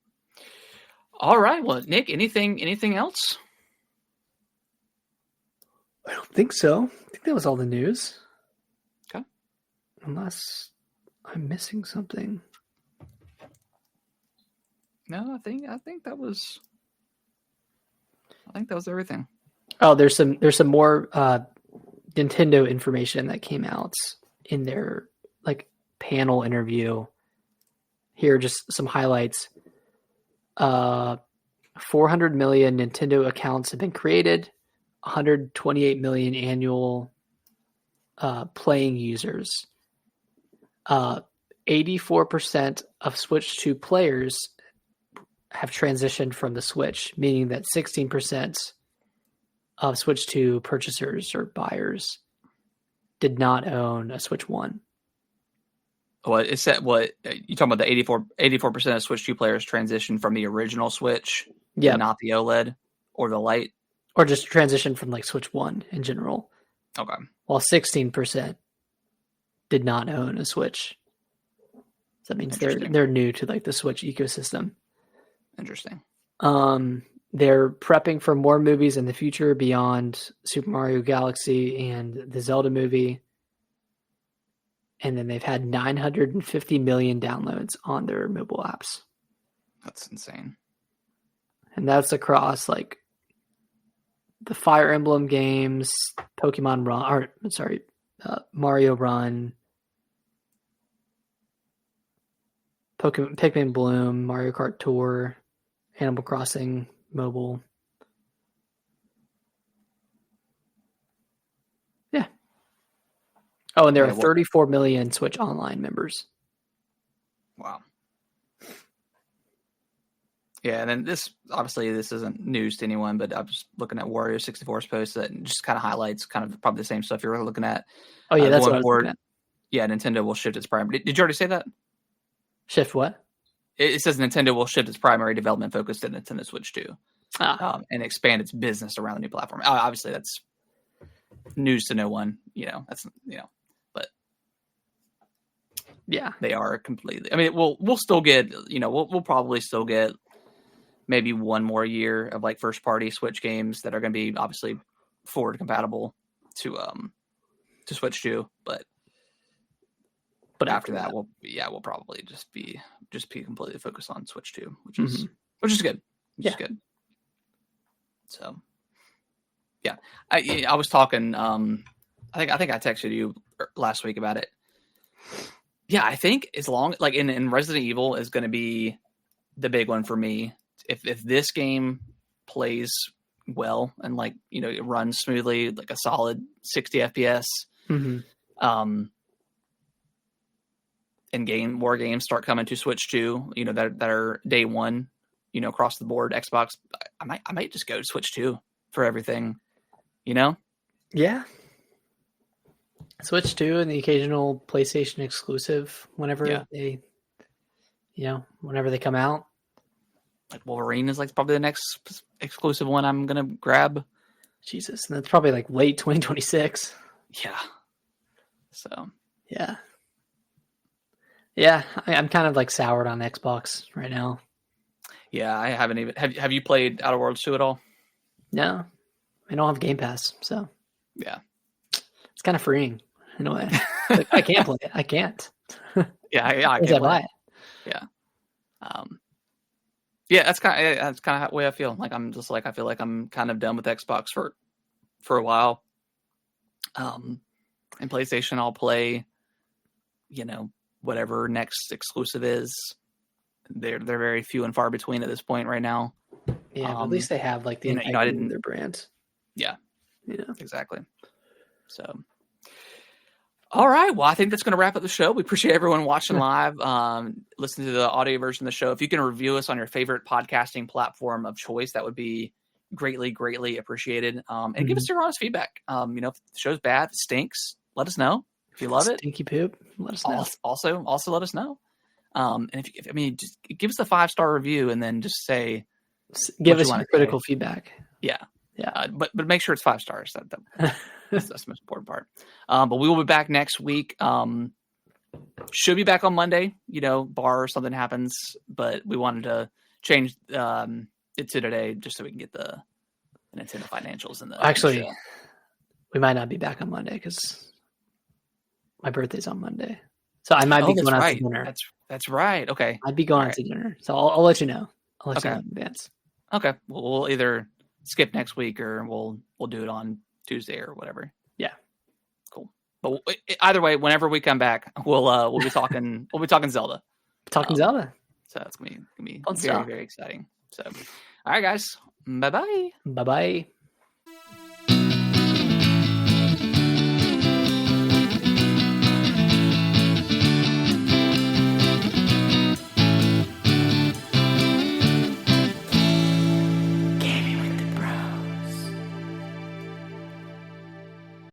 All right, well, Nick, anything else?
I don't think so. I think that was all the news.
Okay,
unless I'm missing something.
No, I think that was. I think that was everything.
Oh, there's some more Nintendo information that came out in their panel interview. Here, just some highlights. 400 million Nintendo accounts have been created, 128 million annual playing users. 84% of Switch 2 players have transitioned from the Switch, meaning that 16% of Switch 2 purchasers or buyers did not own a Switch 1.
What is that? What you talking about? The 84% of Switch 2 players transitioned from the original Switch, not the OLED or the Lite,
or just transitioned from like Switch 1 in general.
Okay,
while 16% did not own a Switch. So that means they're new to like the Switch ecosystem.
Interesting.
They're prepping for more movies in the future beyond Super Mario Galaxy and the Zelda movie. And then they've had 950 million downloads on their mobile apps.
That's insane.
And that's across like the Fire Emblem games, Pokemon Run, Mario Run, Pikmin Bloom, Mario Kart Tour, Animal Crossing Mobile. Yeah. Oh, and there are 34 million Switch Online members.
Wow. Yeah, and then this isn't news to anyone, but I was looking at Wario 64's post that just kind of highlights kind of probably the same stuff you're looking at.
Oh yeah, that's what I was looking at.
Yeah, Nintendo will shift its primary. Did you already say that?
Shift what?
It says Nintendo will shift its primary development focus to Nintendo Switch 2 and expand its business around the new platform. Obviously, that's news to no one. But
yeah,
they are completely. I mean, we'll still get. We'll probably still get maybe one more year of like first party Switch games that are going to be obviously forward compatible to Switch 2, but after that we'll probably just be completely focused on Switch 2, which is good. Which is good. So yeah, I was talking I think I texted you last week about it. Yeah, I think as long like in Resident Evil is going to be the big one for me. If this game plays well and like it runs smoothly, like a solid 60 FPS, and more games start coming to Switch 2, that are day one, across the board, Xbox, I might just go to Switch 2 for everything,
Yeah. Switch 2 and the occasional PlayStation exclusive whenever they come out.
Like Wolverine is like probably the next exclusive one I'm going to grab.
Jesus. And that's probably like late 2026.
Yeah. So.
Yeah. Yeah. I'm kind of like soured on Xbox right now.
Yeah. I haven't even, have you played Outer Worlds 2 at all?
No, I don't have Game Pass. So
yeah,
it's kind of freeing in a way. Like, I can't play it. I can't.
Yeah. I can't
buy it.
Yeah. Yeah, that's kind of the way I feel. Like I feel like I'm kind of done with Xbox for a while. And PlayStation, I'll play, whatever next exclusive is. They're very few and far between at this point right now.
Yeah, at least they have like the integrity in their brand.
Yeah, exactly. So. All right. Well, I think that's going to wrap up the show. We appreciate everyone watching live, listening to the audio version of the show. If you can review us on your favorite podcasting platform of choice, that would be greatly, greatly appreciated. And give us your honest feedback. If the show's bad, if it stinks, let us know. If you love it,
stinky poop, let us know.
Also let us know. And just give us a 5-star review and then just say,
give us your critical feedback.
Yeah. Yeah. But make sure it's 5 stars. That's the most important part. But we will be back next week. Should be back on Monday, bar something happens, but we wanted to change it to today just so we can get the Nintendo financials in the
Actually,
show.
We might not be back on Monday because my birthday's on Monday. So I might be going out to dinner.
That's right. Okay.
I'd be going out to dinner. So I'll let you know. I'll let you know in advance.
Okay. We'll either skip next week or we'll do it on Tuesday or whatever.
Yeah.
Cool. But either way, whenever we come back, we'll be talking Zelda.
Zelda.
So it's gonna be
Fun
very,
stuff.
very exciting. So All right, guys. Bye-bye.
Bye-bye.